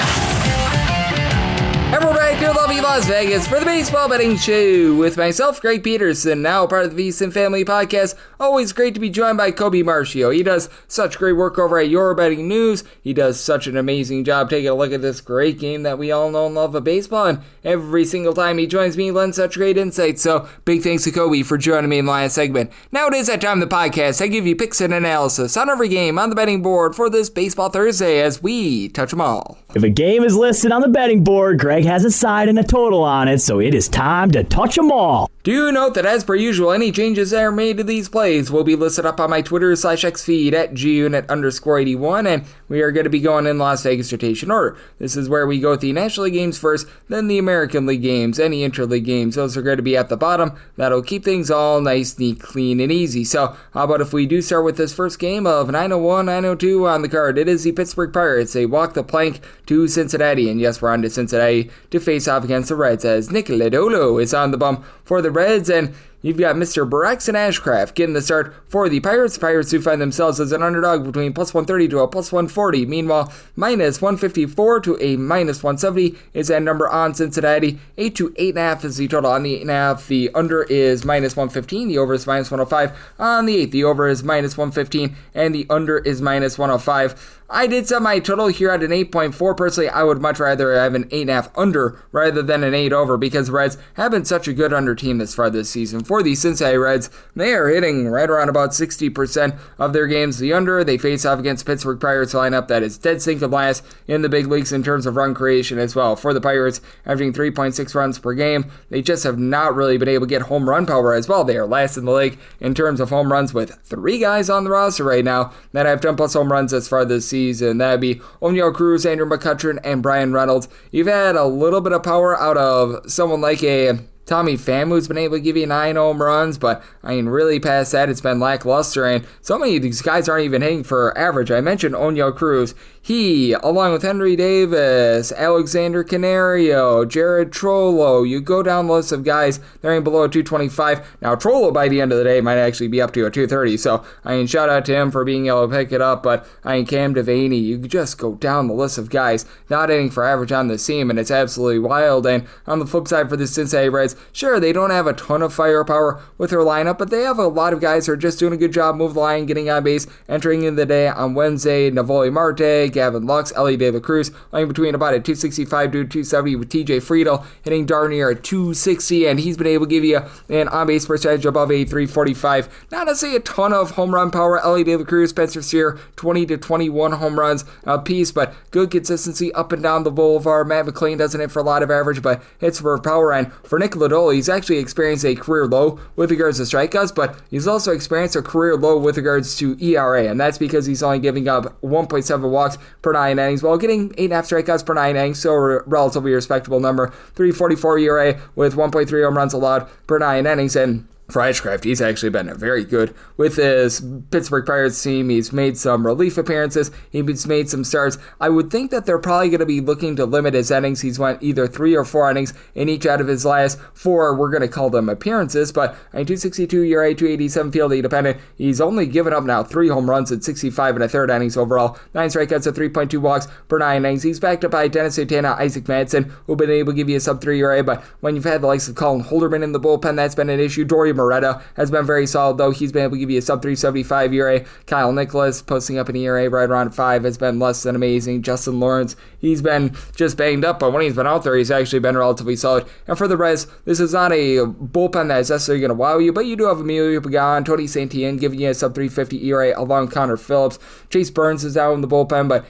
And we're back here in lovely Las Vegas for the Baseball Betting Show with myself, Greg Peterson, now part of the VSiN Family Podcast. Always great to be joined by Colby Marchio. He does such great work over at Your Betting News. He does such an amazing job taking a look at this great game that we all know and love of baseball. And every single time he joins me, he lends such great insights. So big thanks to Colby for joining me in the last segment. Now it is that time of the podcast. I give you picks and analysis on every game on the betting board for this Baseball Thursday as we touch them all. If a game is listed on the betting board, Greg has a side and a total on it, so it is time to touch them all. Do note that as per usual, any changes that are made to these plays will be listed up on my Twitter/X feed at gunit_81, and we are going to be going in Las Vegas rotation order. This is where we go with the National League games first, then the American League games, any interleague games. Those are going to be at the bottom. That'll keep things all nice, neat, clean, and easy. So how about if we do start with this first game of 901-902 on the card? It is the Pittsburgh Pirates. They walk the plank to Cincinnati, and yes, we're on to Cincinnati to face off against the Reds as Nick Lodolo is on the bump for the Reds, and you've got Mr. Braxton Ashcraft getting the start for the Pirates. The Pirates do find themselves as an underdog between plus 130 to a plus 140. Meanwhile, minus 154 to a minus 170 is that number on Cincinnati. 8 to 8.5 is the total on the 8.5. The under is minus 115. The over is minus 105. On the 8, the over is minus 115, and the under is minus 105. I did set my total here at an 8.4. Personally, I would much rather have an 8.5 under rather than an 8 over because the Reds have been such a good under team this far this season. For the Cincinnati Reds, they are hitting right around about 60% of their games the under. They face off against Pittsburgh Pirates lineup that is dead sinking last in the big leagues in terms of run creation as well. For the Pirates, averaging 3.6 runs per game, they just have not really been able to get home run power as well. They are last in the league in terms of home runs with 3 guys on the roster right now that have 10 plus home runs as far this season. That'd be Oneil Cruz, Andrew McCutcheon, and Brian Reynolds. You've had a little bit of power out of someone like a Tommy Pham, who's been able to give you 9 home runs, but really past that, it's been lackluster, and so many of these guys aren't even hitting for average. I mentioned Oneil Cruz. He, along with Henry Davis, Alexander Canario, Jared Trollo, you go down the list of guys, they're in below 225. Now, Trollo, by the end of the day, might actually be up to a 230, so shout out to him for being able to pick it up, but Cam Devaney, you just go down the list of guys not hitting for average on this team, and it's absolutely wild. And on the flip side for the Cincinnati Reds, Sure, they don't have a ton of firepower with their lineup, but they have a lot of guys who are just doing a good job moving the line, getting on base, entering in the day on Wednesday. Navoli Marte, Gavin Lux, Ellie De La Cruz, lying between about a 265 to 270 with TJ Friedel hitting darn near a 260, and he's been able to give you an on-base percentage above a 345. Not to say a ton of home run power. Ellie De La Cruz, Spencer Steer, 20 to 21 home runs apiece, but good consistency up and down the boulevard. Matt McLean doesn't hit for a lot of average, but hits for power. And for Nick Lodolo, he's actually experienced a career low with regards to strikeouts, but he's also experienced a career low with regards to ERA, and that's because he's only giving up 1.7 walks per 9 innings while getting 8.5 strikeouts per 9 innings, so a relatively respectable number. 3.44 ERA with 1.3 home runs allowed per 9 innings, and for Edgecraft, he's actually been very good with his Pittsburgh Pirates team. He's made some relief appearances. He's made some starts. I would think that they're probably going to be looking to limit his innings. He's went either 3 or 4 innings in each out of his last 4, we're going to call them appearances, but 262 ERA, 287 fielding dependent. He's only given up now 3 home runs in 65 and a third innings overall. 9 strikeouts at 3.2 walks per 9 innings. He's backed up by Dennis Santana, Isaac Madsen, who've been able to give you a sub-3 ERA, but when you've had the likes of Colin Holderman in the bullpen, that's been an issue. Dory Moretta has been very solid, though. He's been able to give you a sub-375 ERA. Kyle Nicholas posting up an ERA right around 5 has been less than amazing. Justin Lawrence, he's been just banged up, but when he's been out there, he's actually been relatively solid. And for the Reds, this is not a bullpen that is necessarily going to wow you, but you do have Emilio Pagan, Tony Santillan giving you a sub-350 ERA along Connor Phillips. Chase Burns is out in the bullpen, but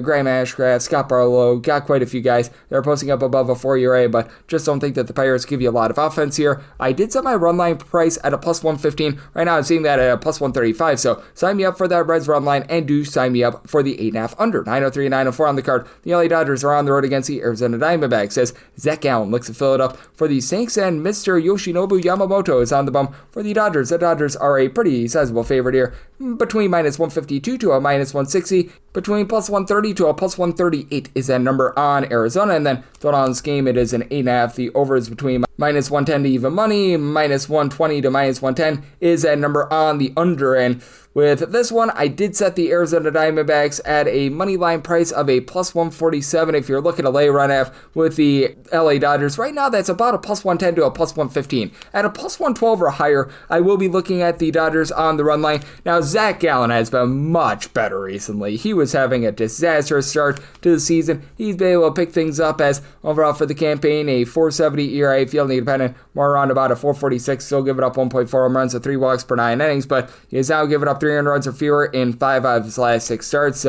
Graham Ashcraft, Scott Barlow, got quite a few guys that are posting up above a 4 ERA, but just don't think that the Pirates give you a lot of offense here. I did set my run line price at a plus 115. Right now I'm seeing that at a plus 135, so sign me up for that Reds run line, and do sign me up for the 8.5 under. 903 and 904 on the card. The LA Dodgers are on the road against the Arizona Diamondbacks as Zach Gallen looks to fill it up for the Saints, and Mr. Yoshinobu Yamamoto is on the bump for the Dodgers. The Dodgers are a pretty sizable favorite here, between minus 152 to a minus 160. Between plus 130 to a plus 138 is that number on Arizona, and then thrown on this game, it is an 8.5. The over is between minus 110 to even money, minus 120 to minus 110 is that number on the under. And with this one, I did set the Arizona Diamondbacks at a money line price of a plus 147. If you're looking to lay run F with the LA Dodgers, right now that's about a plus 110 to a plus 115. At a plus 112 or higher, I will be looking at the Dodgers on the run line. Now, Zach Gallen has been much better recently. He was having a disastrous start to the season. He's been able to pick things up as overall for the campaign, a 470 ERA, fielding dependent, more around about a 446, still giving up 1.4 home runs and 3 walks per 9 innings, but he is now giving up 300 runs or fewer in 5 out of his last 6 starts.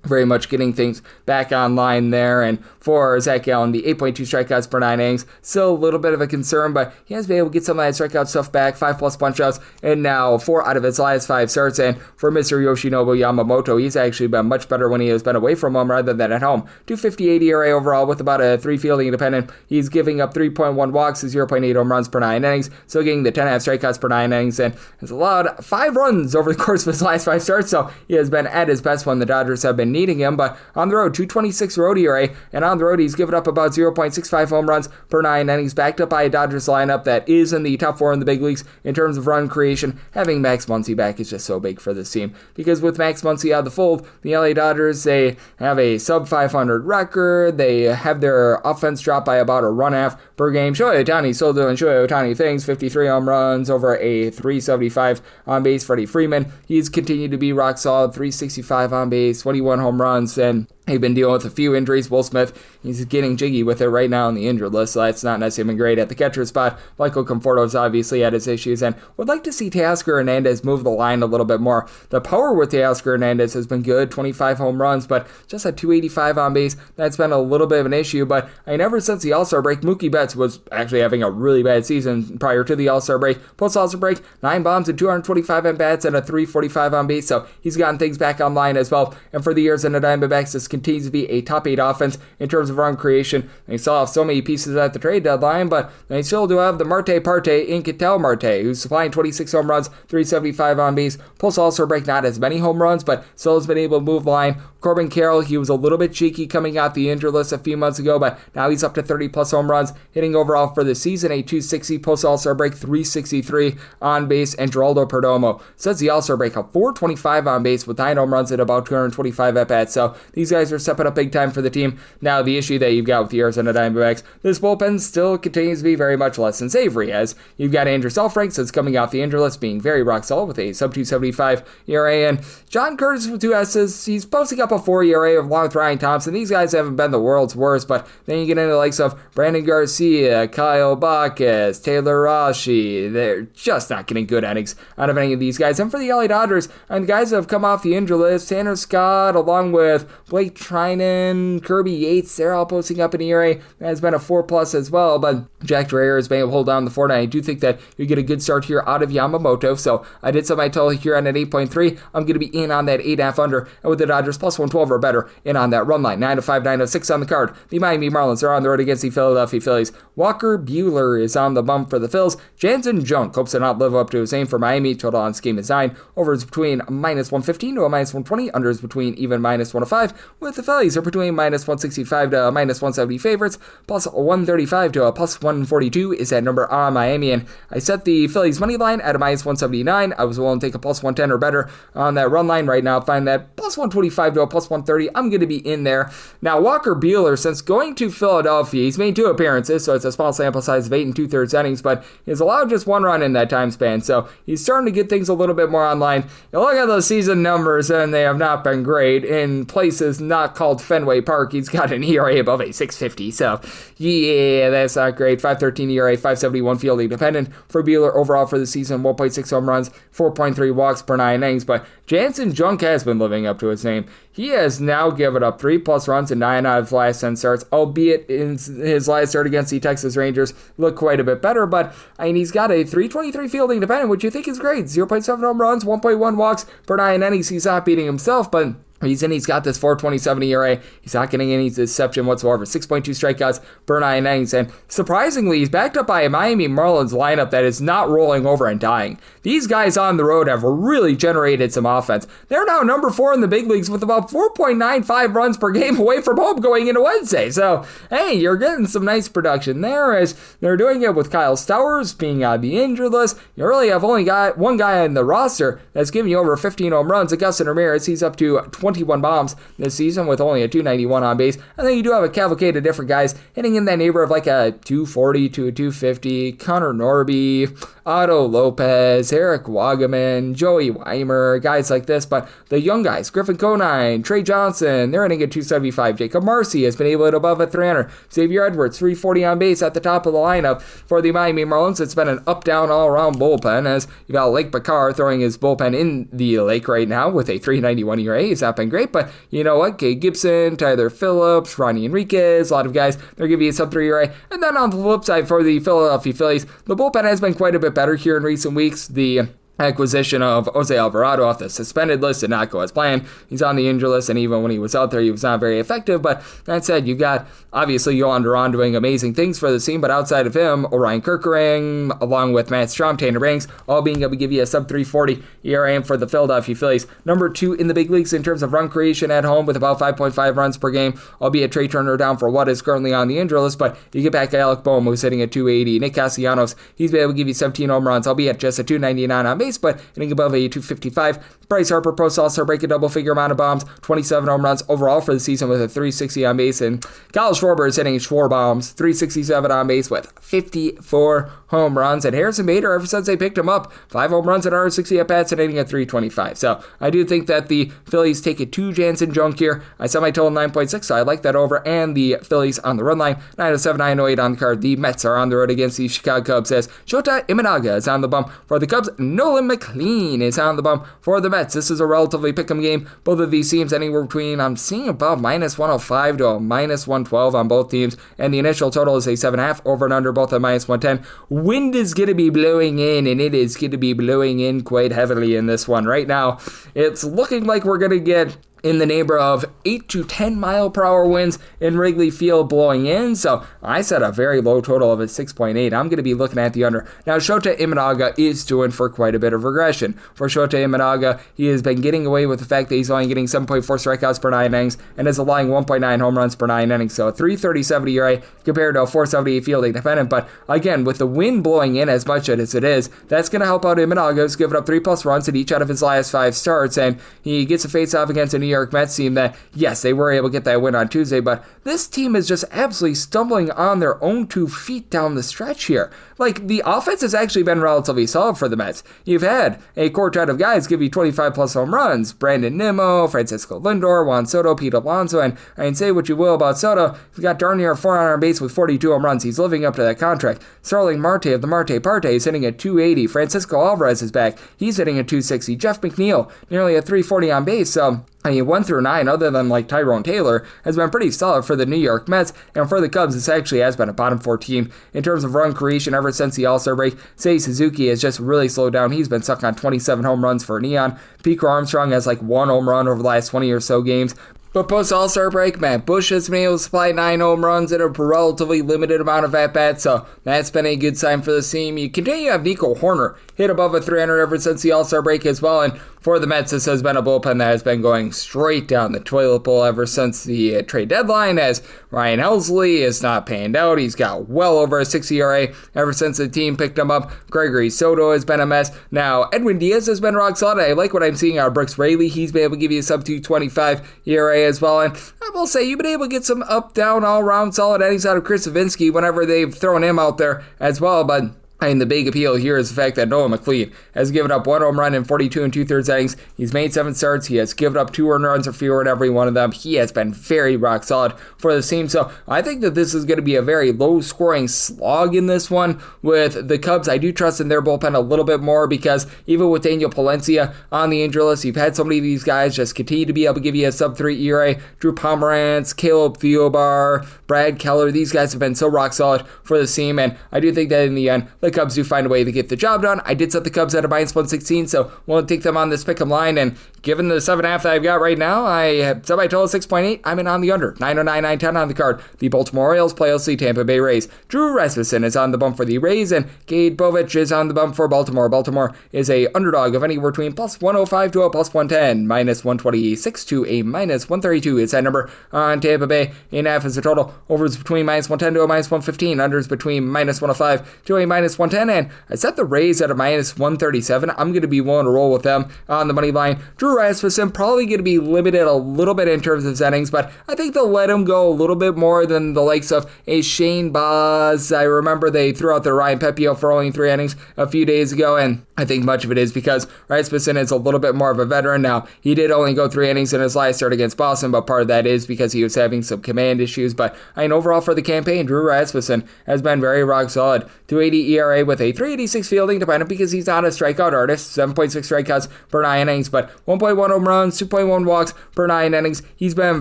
Very much getting things back online there. And for Zach Gallen, the 8.2 strikeouts per 9 innings, still a little bit of a concern, but he has been able to get some of that strikeout stuff back, 5+ punch-outs, and now 4 out of his last 5 starts. And for Mr. Yoshinobu Yamamoto, he's actually been much better when he has been away from home rather than at home. 258 ERA overall with about a 3 fielding independent. He's giving up 3.1 walks, 0.8 home runs per 9 innings, still getting the 10.5 strikeouts per 9 innings, and has allowed 5 runs over the course of his last 5 starts, so he has been at his best when the Dodgers have been needing him. But on the road, 226 road ERA, and on the road he's given up about 0.65 home runs per 9 innings, backed up by a Dodgers lineup that is in the top 4 in the big leagues in terms of run creation. Having Max Muncy back is just so big for this team, because with Max Muncy out of the fold, the LA Dodgers, they have a sub 500 record. They have their offense drop by about a run half per game. Shohei Ohtani still doing Shohei Ohtani things, 53 home runs over a 375 on base. Freddie Freeman, he's continued to be rock solid, 365 on base, 21 home runs, and they've been dealing with a few injuries. Will Smith, he's getting jiggy with it right now on the injured list, so that's not necessarily been great at the catcher spot. Michael Conforto's obviously had his issues, and would like to see Teoscar Hernandez move the line a little bit more. The power with Teoscar Hernandez has been good, 25 home runs, but just at 285 on base, that's been a little bit of an issue. But ever since the All-Star break, Mookie Betts was actually having a really bad season prior to the All-Star break. Post-All-Star break, 9 bombs and 225 at-bats and a 345 on base, so he's gotten things back online as well. And for the years in the Diamondbacks, this continues to be a top 8 offense in terms of run creation. They still have so many pieces at the trade deadline, but they still do have the Marte Parte in Ketel Marte, who's supplying 26 home runs, 375 on base. Post All-Star break, not as many home runs, but still has been able to move line. Corbin Carroll, he was a little bit cheeky coming out the injured list a few months ago, but now he's up to 30 plus home runs, hitting overall for the season a 260, post All-Star break 363 on base. And Geraldo Perdomo, since the All-Star break, a 425 on base with 9 home runs at about 225 at-bats. So these guys guys are stepping up big time for the team. Now, the issue that you've got with the Arizona Diamondbacks, this bullpen still continues to be very much less than savory, as you've got Andrew Saalfranks that's coming off the injury list being very rock solid with a sub-275 ERA, and John Curtis with 2 S's, he's posting up a 4 ERA along with Ryan Thompson. These guys haven't been the world's worst, but then you get into the likes of Brandon Garcia, Kyle Bacchus, Taylor Rashi. They're just not getting good innings out of any of these guys. And for the LA Dodgers, and guys that have come off the injury list, Tanner Scott, along with Blake Trinan, Kirby Yates, they're all posting up an ERA that has been a 4+ as well, but Jack Dreyer has been able to hold down the fort, and I do think that you get a good start here out of Yamamoto, so I did set my total here on an 8.3. I'm going to be in on that 8.5 under, and with the Dodgers plus 112 or better, in on that run line. 9-5, 9-6 on the card. The Miami Marlins are on the road against the Philadelphia Phillies. Walker Buehler is on the bump for the Phils. Jansen Junk hopes to not live up to his aim for Miami. Total on this game is 9. Over is between -115 to a -120. Under is between even -105. With the Phillies are between -165 to a -170 favorites. Plus 135 to a plus 142 is that number on Miami. And I set the Phillies money line at a -179. I was willing to take a plus 110 or better on that run line right now. Find that plus 125 to a plus 130. I'm going to be in there. Now, Walker Buehler, since going to Philadelphia, he's made 2 appearances, so it's a small sample size of 8 2/3 innings, but he's allowed just 1 run in that time span, so he's starting to get things a little bit more online. You look at those season numbers, and they have not been great. In places not called Fenway Park, he's got an ERA above a 650, so yeah, that's not great. 5.13 ERA, 5.71 fielding dependent for Buehler overall for the season, 1.6 home runs, 4.3 walks per 9 innings, but Jansen Junk has been living up to his name. He has now given up 3+ runs in 9 out of his last 10 starts, albeit in his last start against the Texas Rangers looked quite a bit better, but I mean, he's got a 3.23 fielding dependent, which you think is great. 0.7 home runs, 1.1 walks per 9 innings. He's not beating himself, but he's got this 4.27 ERA. He's not getting any deception whatsoever. 6.2 strikeouts per 9 innings. And surprisingly, he's backed up by a Miami Marlins lineup that is not rolling over and dying. These guys on the road have really generated some offense. They're now number 4 in the big leagues with about 4.95 runs per game away from home going into Wednesday. So, hey, you're getting some nice production there as they're doing it with Kyle Stowers being on the injured list. You really have only got one guy on the roster that's giving you over 15 home runs. Augustin Ramirez, he's up to 21 bombs this season with only a 291 on base. And then you do have a cavalcade of different guys hitting in that neighborhood of like a 240 to a 250. Connor Norby, Otto Lopez, Eric Wagaman, Joey Weimer, guys like this. But the young guys, Griffin Conine, Trey Johnson, they're hitting at 275. Jacob Marcy has been able to hit above a 300. Xavier Edwards, 340 on base at the top of the lineup for the Miami Marlins. It's been an up-down all-around bullpen as you've got Lake Picard throwing his bullpen in the lake right now with a 391 ERA. He's not been great, but you know what? Kay Gibson, Tyler Phillips, Ronnie Enriquez, a lot of guys, they're giving you a sub-3 ERA. And then on the flip side for the Philadelphia Phillies, the bullpen has been quite a bit better here in recent weeks. The acquisition of Jose Alvarado off the suspended list did not go as planned. He's on the injured list, and even when he was out there, he was not very effective. But that said, you've got, obviously, Yohan Duran doing amazing things for the team, but outside of him, Orion Kerkering, along with Matt Strom, Tanner Banks, all being able to give you a sub-340 ERA for the Philadelphia Phillies. Number 2 in the big leagues in terms of run creation at home with about 5.5 runs per game, albeit Trey Turner down for what is currently on the injured list, but you get back Alec Boehm, who's sitting at 280. Nick Castellanos, he's been able to give you 17 home runs, albeit just a 299 on base, but hitting above a 255. Bryce Harper posts also break a double-figure amount of bombs, 27 home runs overall for the season with a 360 on base, and Kyle Schwarber is hitting 4 bombs, 367 on base with 54 home runs, and Harrison Bader, ever since they picked him up, 5 home runs and 160 at-bats and hitting at 325. So I do think that the Phillies take it to Jansen Junk here. I set my total 9.6, so I like that over, and the Phillies on the run line, 907, 908 on the card. The Mets are on the road against the Chicago Cubs as Shota Imanaga is on the bump for the Cubs. Nolan McLean is on the bump for the Mets. This is a relatively pick'em game. Both of these teams anywhere between, I'm seeing above -105 to a -112 on both teams, and the initial total is a 7.5, over and under both at -110. Wind is going to be blowing in, and it is going to be blowing in quite heavily in this one. Right now, it's looking like we're going to get in the neighborhood of 8 to 10 mile per hour winds in Wrigley Field blowing in, so I set a very low total of a 6.8. I'm going to be looking at the under. Now, Shota Imanaga is doing for quite a bit of regression. For Shota Imanaga, he has been getting away with the fact that he's only getting 7.4 strikeouts per 9 innings and is allowing 1.9 home runs per 9 innings, so a 3.37 ERA compared to a 4.78 fielding dependent. But again, with the wind blowing in as much as it is, that's going to help out Imanaga, who's given up 3+ runs in each out of his last 5 starts, and he gets a face-off against a New York York Mets team that, yes, they were able to get that win on Tuesday, but this team is just absolutely stumbling on their own 2 feet down the stretch here. Like, the offense has actually been relatively solid for the Mets. You've had a quartet of guys give you 25-plus home runs. Brandon Nimmo, Francisco Lindor, Juan Soto, Pete Alonso, and I can say what you will about Soto, he's got darn near 400 on base with 42 home runs. He's living up to that contract. Starling Marte of the Marte Parte is hitting at 280. Francisco Alvarez is back. He's hitting at 260. Jeff McNeil, nearly at 340 on base, so I mean, 1 through 9, other than like Tyrone Taylor, has been pretty solid for the New York Mets. And for the Cubs, this actually has been a bottom 4 team in terms of run creation ever since the All-Star break. Seiya Suzuki has just really slowed down. He's been stuck on 27 home runs for Neon. Pico Armstrong has like 1 home run over the last 20 or so games. But post All-Star break, Matt Bush has been able to supply 9 home runs in a relatively limited amount of at-bats, so that's been a good sign for the team. You continue to have Nico Horner hit above a 300 ever since the All-Star break as well, and for the Mets, this has been a bullpen that has been going straight down the toilet bowl ever since the trade deadline, as Ryan Helsley is not panned out. He's got well over a 6 ERA ever since the team picked him up. Gregory Soto has been a mess. Now, Edwin Diaz has been rock solid. I like what I'm seeing out of Brooks Raley. He's been able to give you a sub-225 ERA as well, and I will say you've been able to get some up-down all-around solid innings out of Chris Savinsky whenever they've thrown him out there as well, but I mean, the big appeal here is the fact that Noah McLean has given up 1 home run in 42 2/3 innings. He's made 7 starts. He has given up 2 earned runs or fewer in every one of them. He has been very rock solid for the team. So I think that this is going to be a very low-scoring slog in this one with the Cubs. I do trust in their bullpen a little bit more because even with Daniel Palencia on the injury list, you've had so many of these guys just continue to be able to give you a sub-3 ERA. Drew Pomerantz, Caleb Theobar, Brad Keller, these guys have been so rock solid for the team, and I do think that in the end, the Cubs do find a way to get the job done. I did set the Cubs at a -116, so we'll take them on this pick'em line, and given the 7.5 that I've got right now, I have set my total 6.8. I'm in on the under. 909, 910 on the card. The Baltimore Orioles play the Tampa Bay Rays. Drew Rasmussen is on the bump for the Rays, and Gade Bovich is on the bump for Baltimore. Baltimore is a underdog of anywhere between +105 to a +110, -126 to a -132 is that number on Tampa Bay. 8.5 is the total. Overs between -110 to a -115. Unders between -105 to a -110, and I set the Rays at a -137. I'm going to be willing to roll with them on the money line. Drew Rasmussen probably going to be limited a little bit in terms of innings, but I think they'll let him go a little bit more than the likes of a Shane Baz. I remember they threw out their Ryan Pepio for only 3 innings a few days ago, and I think much of it is because Rasmussen is a little bit more of a veteran now. He did only go 3 innings in his last start against Boston, but part of that is because he was having some command issues. But I mean, overall for the campaign, Drew Rasmussen has been very rock solid. 2.80 ERA with a 3.86 fielding, dependent because he's not a strikeout artist. 7.6 strikeouts per 9 innings, but 1.1 home runs, 2.1 walks per 9 innings. He's been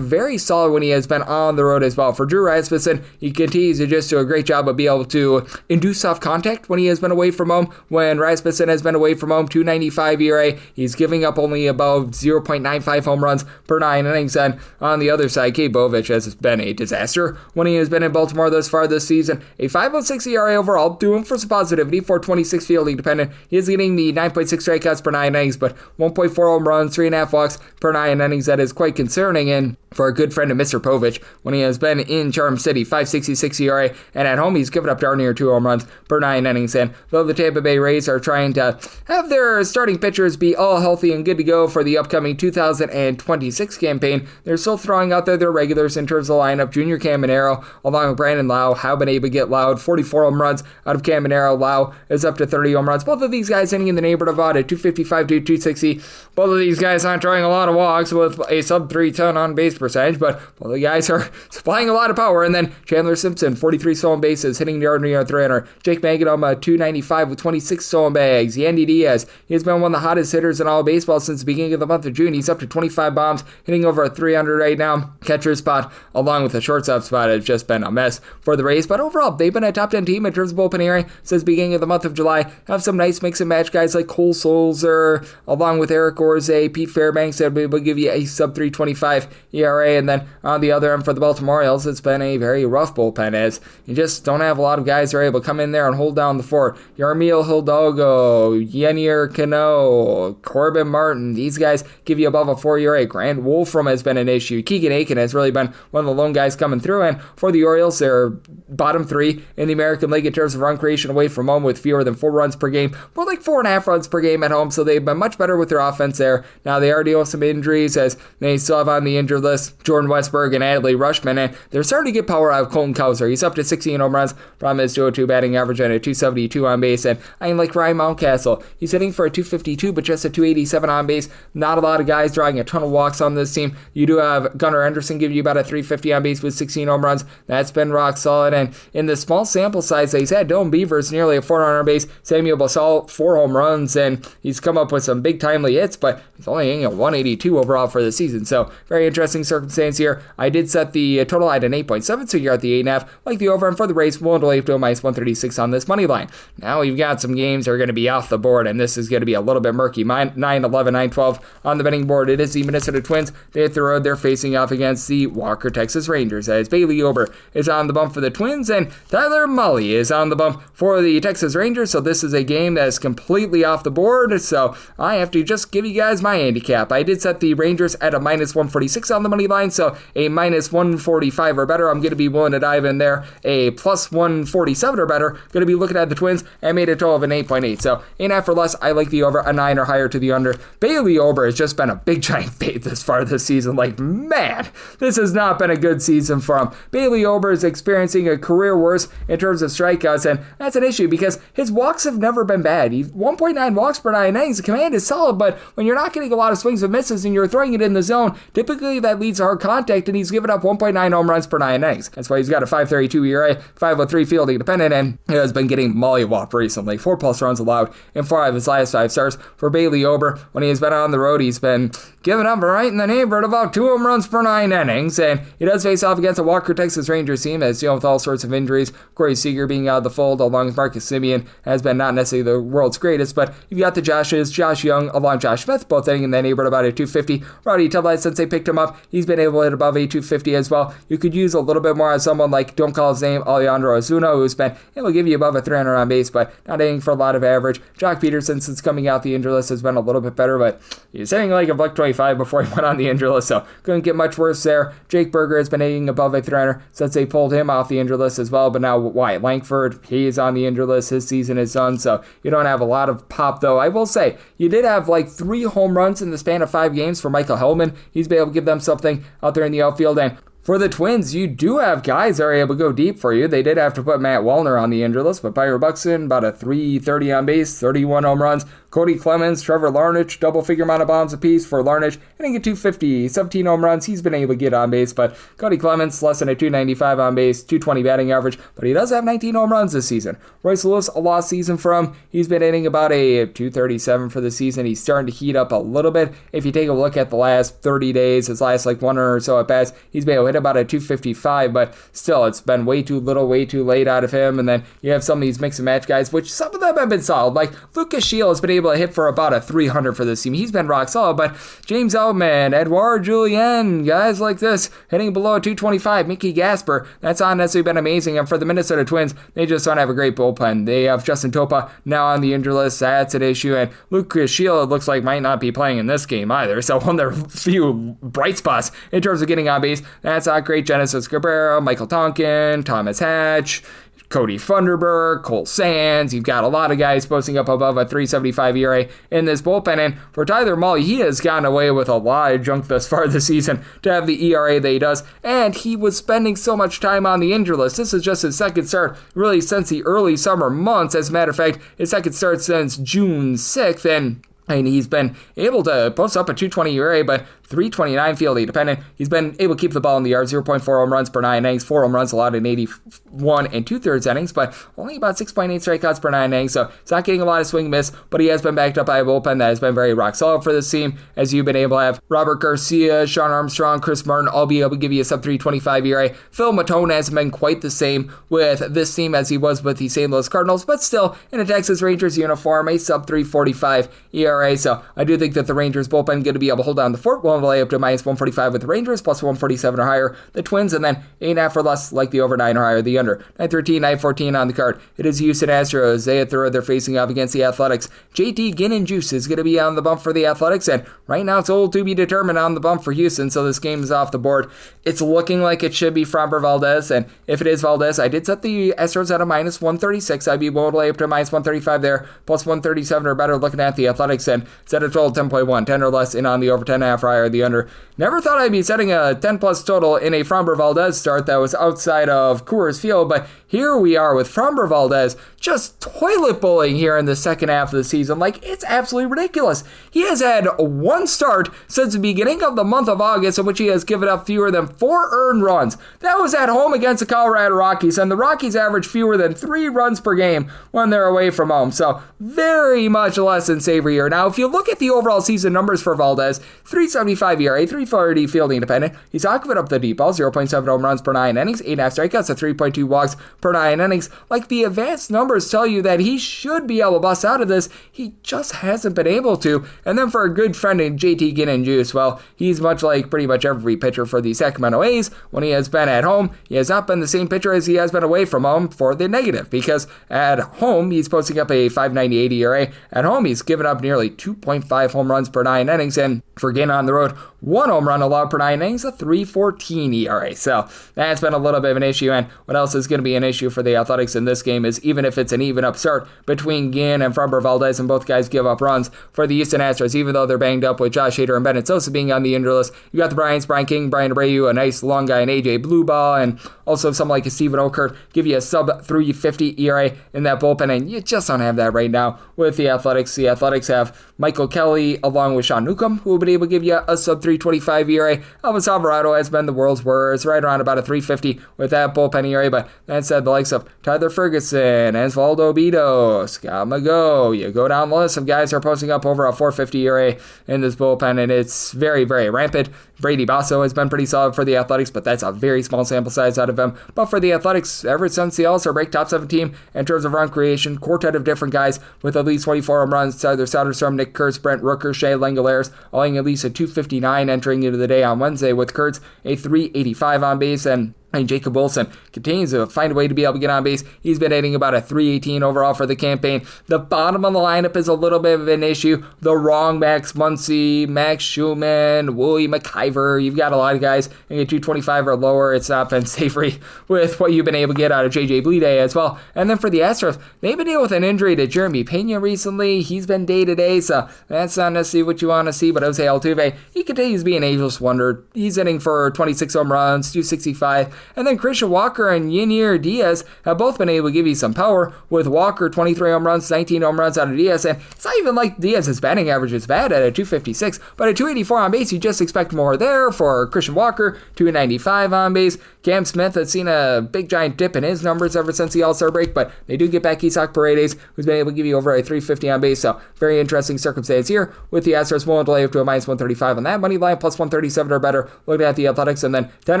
very solid when he has been on the road as well. For Drew Rasmussen, he continues to just do a great job of being able to induce soft contact when he has been away from home. When Rasmussen has been away from home, 2.95 ERA. He's giving up only about 0.95 home runs per 9 innings. And on the other side, Gade Bovich has been a disaster when he has been in Baltimore thus far this season. A 5.06 ERA overall, doing for some positivity, 4.26 fielding dependent. He is getting the 9.6 strikeouts per 9 innings, but 1.4 home runs, 3.5 walks per 9 innings. That is quite concerning. And for a good friend of Mr. Povich, when he has been in Charm City, 5.66 ERA, and at home he's given up darn near 2 home runs per 9 innings. And though the Tampa Bay Rays are trying to have their starting pitchers be all healthy and good to go for the upcoming 2026 campaign, they're still throwing out there their regulars in terms of the lineup. Junior Caminero, along with Brandon Lau, have been able to get Loud 44 home runs out of Caminero. Lau is up to 30 home runs. Both of these guys hitting in the neighborhood of about a 255 to 260. Both of these guys aren't drawing a lot of walks with a sub-310 on base percentage, but both the guys are supplying a lot of power. And then Chandler Simpson, 43 stolen bases, hitting near 300. Jake Magadoma, 295 with 26 stolen bags. Yandy Diaz, he has been one of the hottest hitters in all of baseball since the beginning of the month of June. He's up to 25 bombs, hitting over 300 right now. Catcher spot, along with the shortstop spot, has just been a mess for the Rays. But overall, they've been a top 10 team in terms of bullpen ERA since the beginning of the month of July. Have some nice mix and match guys like Cole Sulzer, along with Eric Orze, Pete Fairbanks, that will give you a sub-325 ERA. And then on the other end for the Baltimore Orioles, it's been a very rough bullpen as you just don't have a lot of guys who are able to come in there and hold down the fort. Yarmiel Hidalgo, Yenier Cano, Corbin Martin, these guys give you above a 4 ERA. Grant Wolfram has been an issue. Keegan Aiken has really been one of the lone guys coming through. And for the Orioles, they're bottom 3 in the American League in terms of run creation away from home with fewer than 4 runs per game. More like 4.5 runs per game at home, so they've been much better with their offense there. Now they are dealing with some injuries as they still have on the injured list Jordan Westberg and Adley Rushman, and they're starting to get power out of Colton Cowser. He's up to 16 home runs from his 202 batting average and a 272 on base, and I like Ryan Mountcastle. He's hitting for a 252, but just a 287 on base. Not a lot of guys drawing a ton of walks on this team. You do have Gunnar Henderson giving you about a 350 on base with 16 home runs. That's been rock solid, and in the small sample size that he's had, Dylan Beavers nearly a 400 on base, Samuel Basal 4 home runs, and he's come up with some big timely hits, but he's only hitting a 182 overall for the season, so very interesting circumstance here. I did set the total at an 8.7, so you're at the 8.5, like the over, and for the Rays, willing to leave to a minus 136 on this money line. Now we've got some games that are going to be off the board, and this is going to be a little bit murky. 9-11, 9-12 on the betting board. It is the Minnesota Twins. They hit the road. They're facing off against the Walker, Texas Rangers, as Bailey Ober is on the bump for the Twins, and Tyler Mully is on the bump for the Texas Rangers, so this is a game that is completely off the board, so I have to just give you guys my handicap. I did set the Rangers at a minus 146 on the money line, so a minus 145 or better. I'm going to be willing to dive in there. A plus 147 or better. Going to be looking at the Twins and made a total of an 8.8. So 8.5 or less, I like the over. A 9 or higher to the under. Bailey Ober has just been a big giant bait this far this season. Like, man, this has not been a good season for him. Bailey Ober is experiencing a career worst in terms of strikeouts, and that's an issue because his walks have never been bad. He's 1.9 walks per 9 innings. The command is solid, but when you're not getting a lot of swings and misses and you're throwing it in the zone, typically that leads to hard contact, and he's given up 1.9 home runs per 9 innings. That's why he's got a 5.32 ERA, 5.03 fielding dependent, and he has been getting mollywopped recently. 4+ runs allowed in 4 of his last 5 starts. For Bailey Ober, when he has been on the road, he's been giving up right in the neighborhood of about 2 home runs per 9 innings, and he does face off against a Walker, Texas Rangers team that's dealing with all sorts of injuries. Corey Seager being out of the fold, along with Marcus Semien, has been not necessarily the world's greatest, but you've got the Joshes, Josh Young, along Josh Smith, both hitting in the neighborhood about a 250. Rowdy Tellez, since they picked him up, he's been able to hit above a 250 as well. You could use a little bit more of someone like, don't call his name, Alejandro Ozuna, who's been able to give you above a 300 on base, but not hitting for a lot of average. Jock Peterson, since coming out the injury list, has been a little bit better, but he's hitting like a $125 before he went on the injury list, so couldn't get much worse there. Jake Berger has been hitting above a 300 since they pulled him off the injury list as well, but now Wyatt Langford, he is on the injury list. His season is done, so you don't have a lot of pop, though. I will say, you did have like 3 home runs in the span of 5 games for Michael Hellman. He's been able to give them something out there in the outfield, and for the Twins, you do have guys that are able to go deep for you. They did have to put Matt Wallner on the injury list, but Byron Buxton, about a 330 on base, 31 home runs. Cody Clemens, Trevor Larnach, double-figure amount of bombs apiece for Larnach, hitting a 250, 17 home runs. He's been able to get on base, but Cody Clemens, less than a 295 on base, 220 batting average, but he does have 19 home runs this season. Royce Lewis, a lost season for him. He's been hitting about a 237 for the season. He's starting to heat up a little bit. If you take a look at the last 30 days, his last like 1 or so at bats, he's been able to hit about a 255, but still, it's been way too little, way too late out of him. And then you have some of these mix and match guys, which some of them have been solid. Like Lucas Shield has been able to hit for about a 300 for this team. He's been rock solid, but James Outman, Edouard Julien, guys like this, hitting below a 225. Mickey Gasper, that's not necessarily been amazing. And for the Minnesota Twins, they just don't have a great bullpen. They have Justin Topa now on the injury list. That's an issue. And Lucas Shield, it looks like, might not be playing in this game either. So one of their few bright spots in terms of getting on base. That's not great. Genesis Cabrera, Michael Tonkin, Thomas Hatch, Cody Funderburg, Cole Sands. You've got a lot of guys posting up above a 375 ERA in this bullpen. And for Tyler Mully, he has gotten away with a lot of junk thus far this season to have the ERA that he does. And he was spending so much time on the injury list. This is just his second start, really, since the early summer months. As a matter of fact, his second start since June 6th. And he's been able to post up a 220 ERA, but 329 fielding dependent. He's been able to keep the ball in the yard, 0.4 home runs per 9 innings, 4 home runs allowed in 81 and 2/3 innings, but only about 6.8 strikeouts per 9 innings, so he's not getting a lot of swing miss, but he has been backed up by a bullpen that has been very rock solid for this team, as you've been able to have Robert Garcia, Sean Armstrong, Chris Martin all be able to give you a sub 325 ERA. Phil Matone hasn't been quite the same with this team as he was with the St. Louis Cardinals, but still in a Texas Rangers uniform, a sub 345 ERA, so I do think that the Rangers bullpen going to be able to hold down the fort well willing to lay up to minus 145 with the Rangers, plus 147 or higher, the Twins, and then 8.5 or less, like the over 9 or higher, the under. 9:13, 9:14 on the card. It is Houston Astros. They at third, they're facing off against the Athletics. JT Ginn and Juice is going to be on the bump for the Athletics, and right now it's old to be determined on the bump for Houston, so this game is off the board. It's looking like it should be Framber Valdez, and if it is Valdez, I did set the Astros at a minus 136. I'd be willing to lay up to minus 135 there, plus 137 or better looking at the Athletics, and set a total 10.1, 10 or less in on the over 10.5 or higher, the under. Never thought I'd be setting a 10 plus total in a Framber Valdez start that was outside of Coors Field, but here we are with Framber Valdez just toilet bowling here in the second half of the season. Like, it's absolutely ridiculous. He has had one start since the beginning of the month of August in which he has given up fewer than 4 earned runs. That was at home against the Colorado Rockies, and the Rockies average fewer than 3 runs per game when they're away from home. So very much less than savory here. Now, if you look at the overall season numbers for Valdez, 3.75 ERA, 3.40 fielding independent. He's not giving up the deep ball, 0.7 home runs per 9 innings, 8.5 strikeouts, and 3.2 walks per 9 innings. Like, the advanced numbers tell you that he should be able to bust out of this. He just hasn't been able to. And then for a good friend in JT Ginn and Juice, well, he's much like pretty much every pitcher for the Sacramento A's. When he has been at home, he has not been the same pitcher as he has been away from home for the negative, because at home, he's posting up a 5.98 ERA. At home, he's given up nearly 2.5 home runs per 9 innings, and for Ginn on the road, 1 home run allowed per 9 innings, a 3.14 ERA. So that's been a little bit of an issue. And what else is going to be an issue for the Athletics in this game is, even if it's an even up start between Ginn and Framber Valdez, and both guys give up runs for the Houston Astros, even though they're banged up with Josh Hader and Bennett Sosa being on the injury list, you got the Bryants, Brian King, Brian Abreu, a nice long guy in AJ Blueball, and also someone like a Steven Okert give you a sub 3.50 ERA in that bullpen, and you just don't have that right now with the Athletics. The Athletics have Michael Kelly along with Sean Newcomb, who will be able to give you a sub 3.25 ERA. Elvis Alvarado has been the world's worst, right around about a 3.50 with that bullpen ERA. But that said, the likes of Tyler Ferguson, Osvaldo Bido, Scott Mago, you go down the list of guys who are posting up over a 4.50 ERA in this bullpen, and it's very, very rampant. Brady Basso has been pretty solid for the Athletics, but that's a very small sample size out of him. But for the Athletics, ever since the All-Star break, top 7 team in terms of run creation, quartet of different guys with at least 24 home runs. Tyler Soderstrom, Nick Kurtz, Brent Rooker, Shea Langolaris, allowing at least a 2.59 entering into the day on Wednesday, with Kurtz a 3.85 on base, and Jacob Wilson continues to find a way to be able to get on base. He's been hitting about a 3.18 overall for the campaign. The bottom of the lineup is a little bit of an issue. The wrong Max Muncy, Max Schumann, Willie McIver. You've got a lot of guys and get 225 or lower. It's not been savory with what you've been able to get out of JJ Bleday as well. And then for the Astros, they've been dealing with an injury to Jeremy Pena recently. He's been day-to-day, so that's not necessarily what you want to see. But Jose Altuve, he continues to be an ageless wonder. He's hitting for 26 home runs, 265. And then Christian Walker and Ynier Diaz have both been able to give you some power, with Walker 23 home runs, 19 home runs out of Diaz. And it's not even like Diaz's batting average is bad at a 256, but at 284 on base, you just expect more there for Christian Walker, 295 on base. Cam Smith has seen a big giant dip in his numbers ever since the All-Star break, but they do get back Isaac Paredes, who's been able to give you over a 350 on base. So very interesting circumstance here with the Astros willing to lay up to a minus 135 on that money line, plus 137 or better looking at the Athletics, and then 10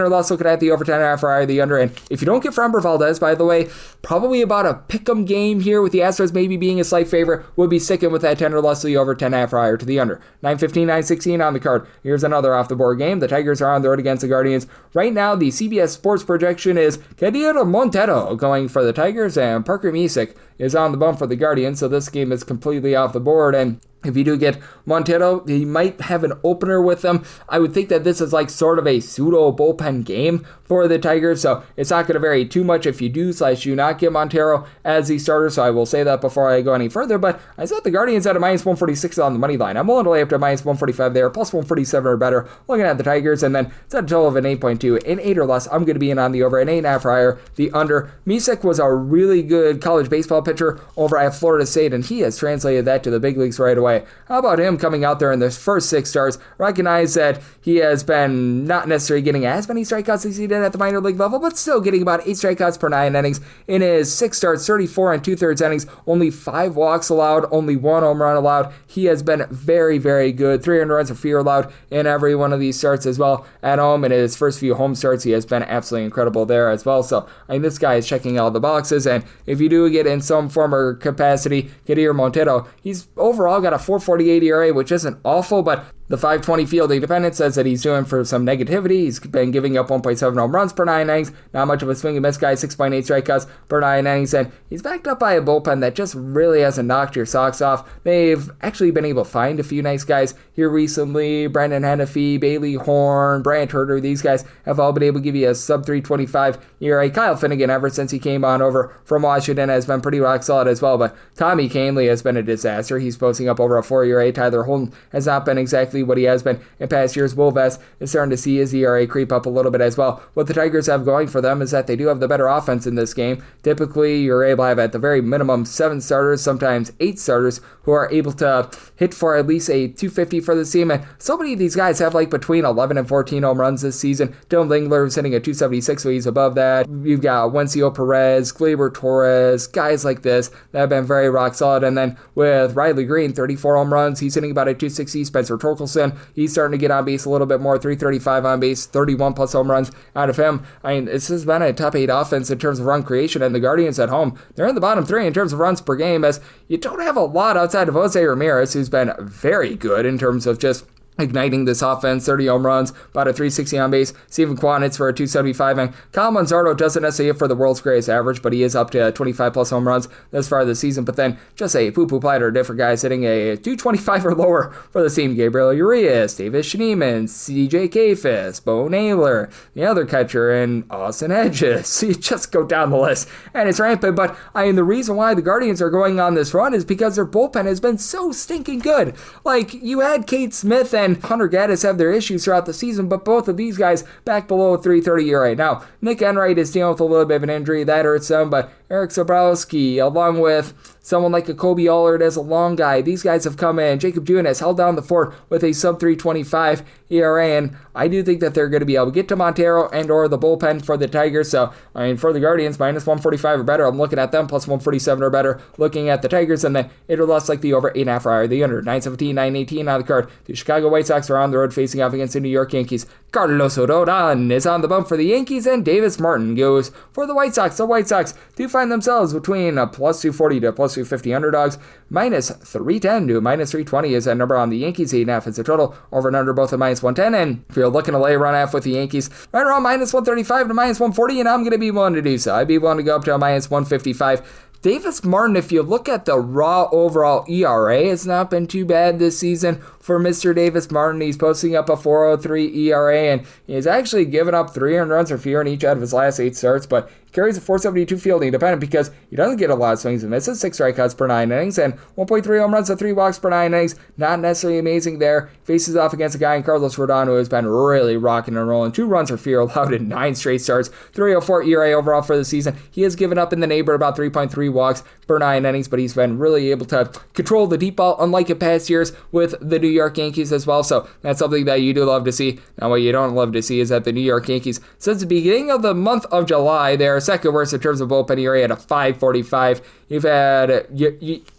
or less looking at the over 10.5 or higher, the under. And if you don't get Framber Valdez, by the way, probably about a pick'em game here with the Astros maybe being a slight favorite, would be sticking with that 10 or less to the over 10.5 or higher to the under. 9:15, 9:16 on the card. Here's another off the board game. The Tigers are on the road against the Guardians. Right now, the CBS Sports projection is Kadir Montero going for the Tigers, and Parker Musick is on the bump for the Guardians, so this game is completely off the board. And if you do get Montero, he might have an opener with them. I would think that this is like sort of a pseudo bullpen game for the Tigers, so it's not going to vary too much if you do not get Montero as the starter, so I will say that before I go any further. But I set the Guardians at a minus 146 on the money line. I'm willing to lay up to minus 145 there, plus 147 or better looking at the Tigers, and then it's at a total of an 8.2. In 8 or less, I'm going to be in on the over, an 8.5 or higher, the under. Musick was a really good college baseball pitcher over at Florida State, and he has translated that to the big leagues right away. How about him coming out there in his first 6 starts? Recognize that he has been not necessarily getting as many strikeouts as he did at the minor league level, but still getting about 8 strikeouts per 9 innings. In his 6 starts, 34 and 2/3 innings, only 5 walks allowed, only 1 home run allowed. He has been very, very good. 300 runs or fewer allowed in every one of these starts as well. At home, in his first few home starts, he has been absolutely incredible there as well. So, I mean, this guy is checking all the boxes, and if you do get in some form or capacity, Kadir Montero, he's overall got a 4.48 ERA, which isn't awful, but The 520 Field Independent says that he's doing for some negativity. He's been giving up 1.7 home runs per 9 innings. Not much of a swing and miss guy, 6.8 strikeouts per 9 innings. And he's backed up by a bullpen that just really hasn't knocked your socks off. They've actually been able to find a few nice guys here recently. Brendan Hennefy, Bailey Horn, Bryant Herter. These guys have all been able to give you a sub 3.25 ERA. Kyle Finnegan, ever since he came on over from Washington, has been pretty rock solid as well. But Tommy Kahnle has been a disaster. He's posting up over a 4 ERA. Tyler Holton has not been exactly what he has been in past years. Will Vest is starting to see his ERA creep up a little bit as well. What the Tigers have going for them is that they do have the better offense in this game. Typically, you're able to have at the very minimum 7 starters, sometimes 8 starters, who are able to hit for at least a 250 for the team. And so many of these guys have like between 11 and 14 home runs this season. Dylan Lingler is hitting a 276, so he's above that. You've got Wencio Perez, Gleyber Torres, guys like this that have been very rock solid. And then with Riley Green, 34 home runs, he's hitting about a 260. Spencer Torkelson, he's starting to get on base a little bit more, 335 on base, 31 plus home runs out of him. I mean, this has been a top 8 offense in terms of run creation, and the Guardians at home, they're in the bottom 3 in terms of runs per game, as you don't have a lot outside of Jose Ramirez, who's been very good in terms of just igniting this offense. 30 home runs, about a 360 on base. Steven Kwan hits for a 275, and Kyle Manzardo doesn't necessarily hit for the world's greatest average, but he is up to 25 plus home runs this far this season. But then just a poo-poo platter, different guys hitting a 225 or lower for the team. Gabriel Urias, Davis Schneemann, CJ Kayfus, Bo Naylor, the other catcher, and Austin Hedges. So you just go down the list, and it's rampant. But the reason why the Guardians are going on this run is because their bullpen has been so stinking good. Like, you had Kate Smith and Hunter Gaddis have their issues throughout the season, but both of these guys back below 330 ERA. Now, Nick Enright is dealing with a little bit of an injury. That hurts them, but Eric Sobrowski, along with someone like a Colby Allard as a long guy, these guys have come in. Jacob June has held down the fort with a sub 325 ERA, and I do think that they're going to be able to get to Montero and or the bullpen for the Tigers. So, for the Guardians, minus 145 or better, I'm looking at them, plus 147 or better, looking at the Tigers, and then it or less like the over 8.5 or the under. 917, 918 on the card. The Chicago White Sox are on the road facing off against the New York Yankees. Carlos Rodon is on the bump for the Yankees, and Davis Martin goes for the White Sox. The White Sox do find themselves between a plus 240 to plus 250 underdogs. Minus 310 to minus 320 is that number on the Yankees. 8.5 is the total. Over and under both at minus 110. And if you're looking to lay a run half with the Yankees, right around minus 135 to minus 140, and I'm going to be willing to do so. I'd be willing to go up to a minus 155. Davis Martin, if you look at the raw overall ERA, it's not been too bad this season for Mr. Davis Martin. He's posting up a 4.03 ERA, and he's actually given up 300 runs or fewer in each out of his last 8 starts, but carries a 472 fielding independent because he doesn't get a lot of swings and misses, 6 strikeouts per 9 innings, and 1.3 home runs and 3 walks per 9 innings. Not necessarily amazing there. Faces off against a guy in Carlos Rodon who has been really rocking and rolling. 2 runs or fewer allowed in 9 straight starts. 3.04 ERA overall for the season. He has given up in the neighborhood about 3.3 walks per 9 innings, but he's been really able to control the deep ball, unlike in past years with the New York Yankees as well. So that's something that you do love to see. Now, what you don't love to see is that the New York Yankees, since the beginning of the month of July, they're second worst in terms of bullpen ERA at a 5.45. You've had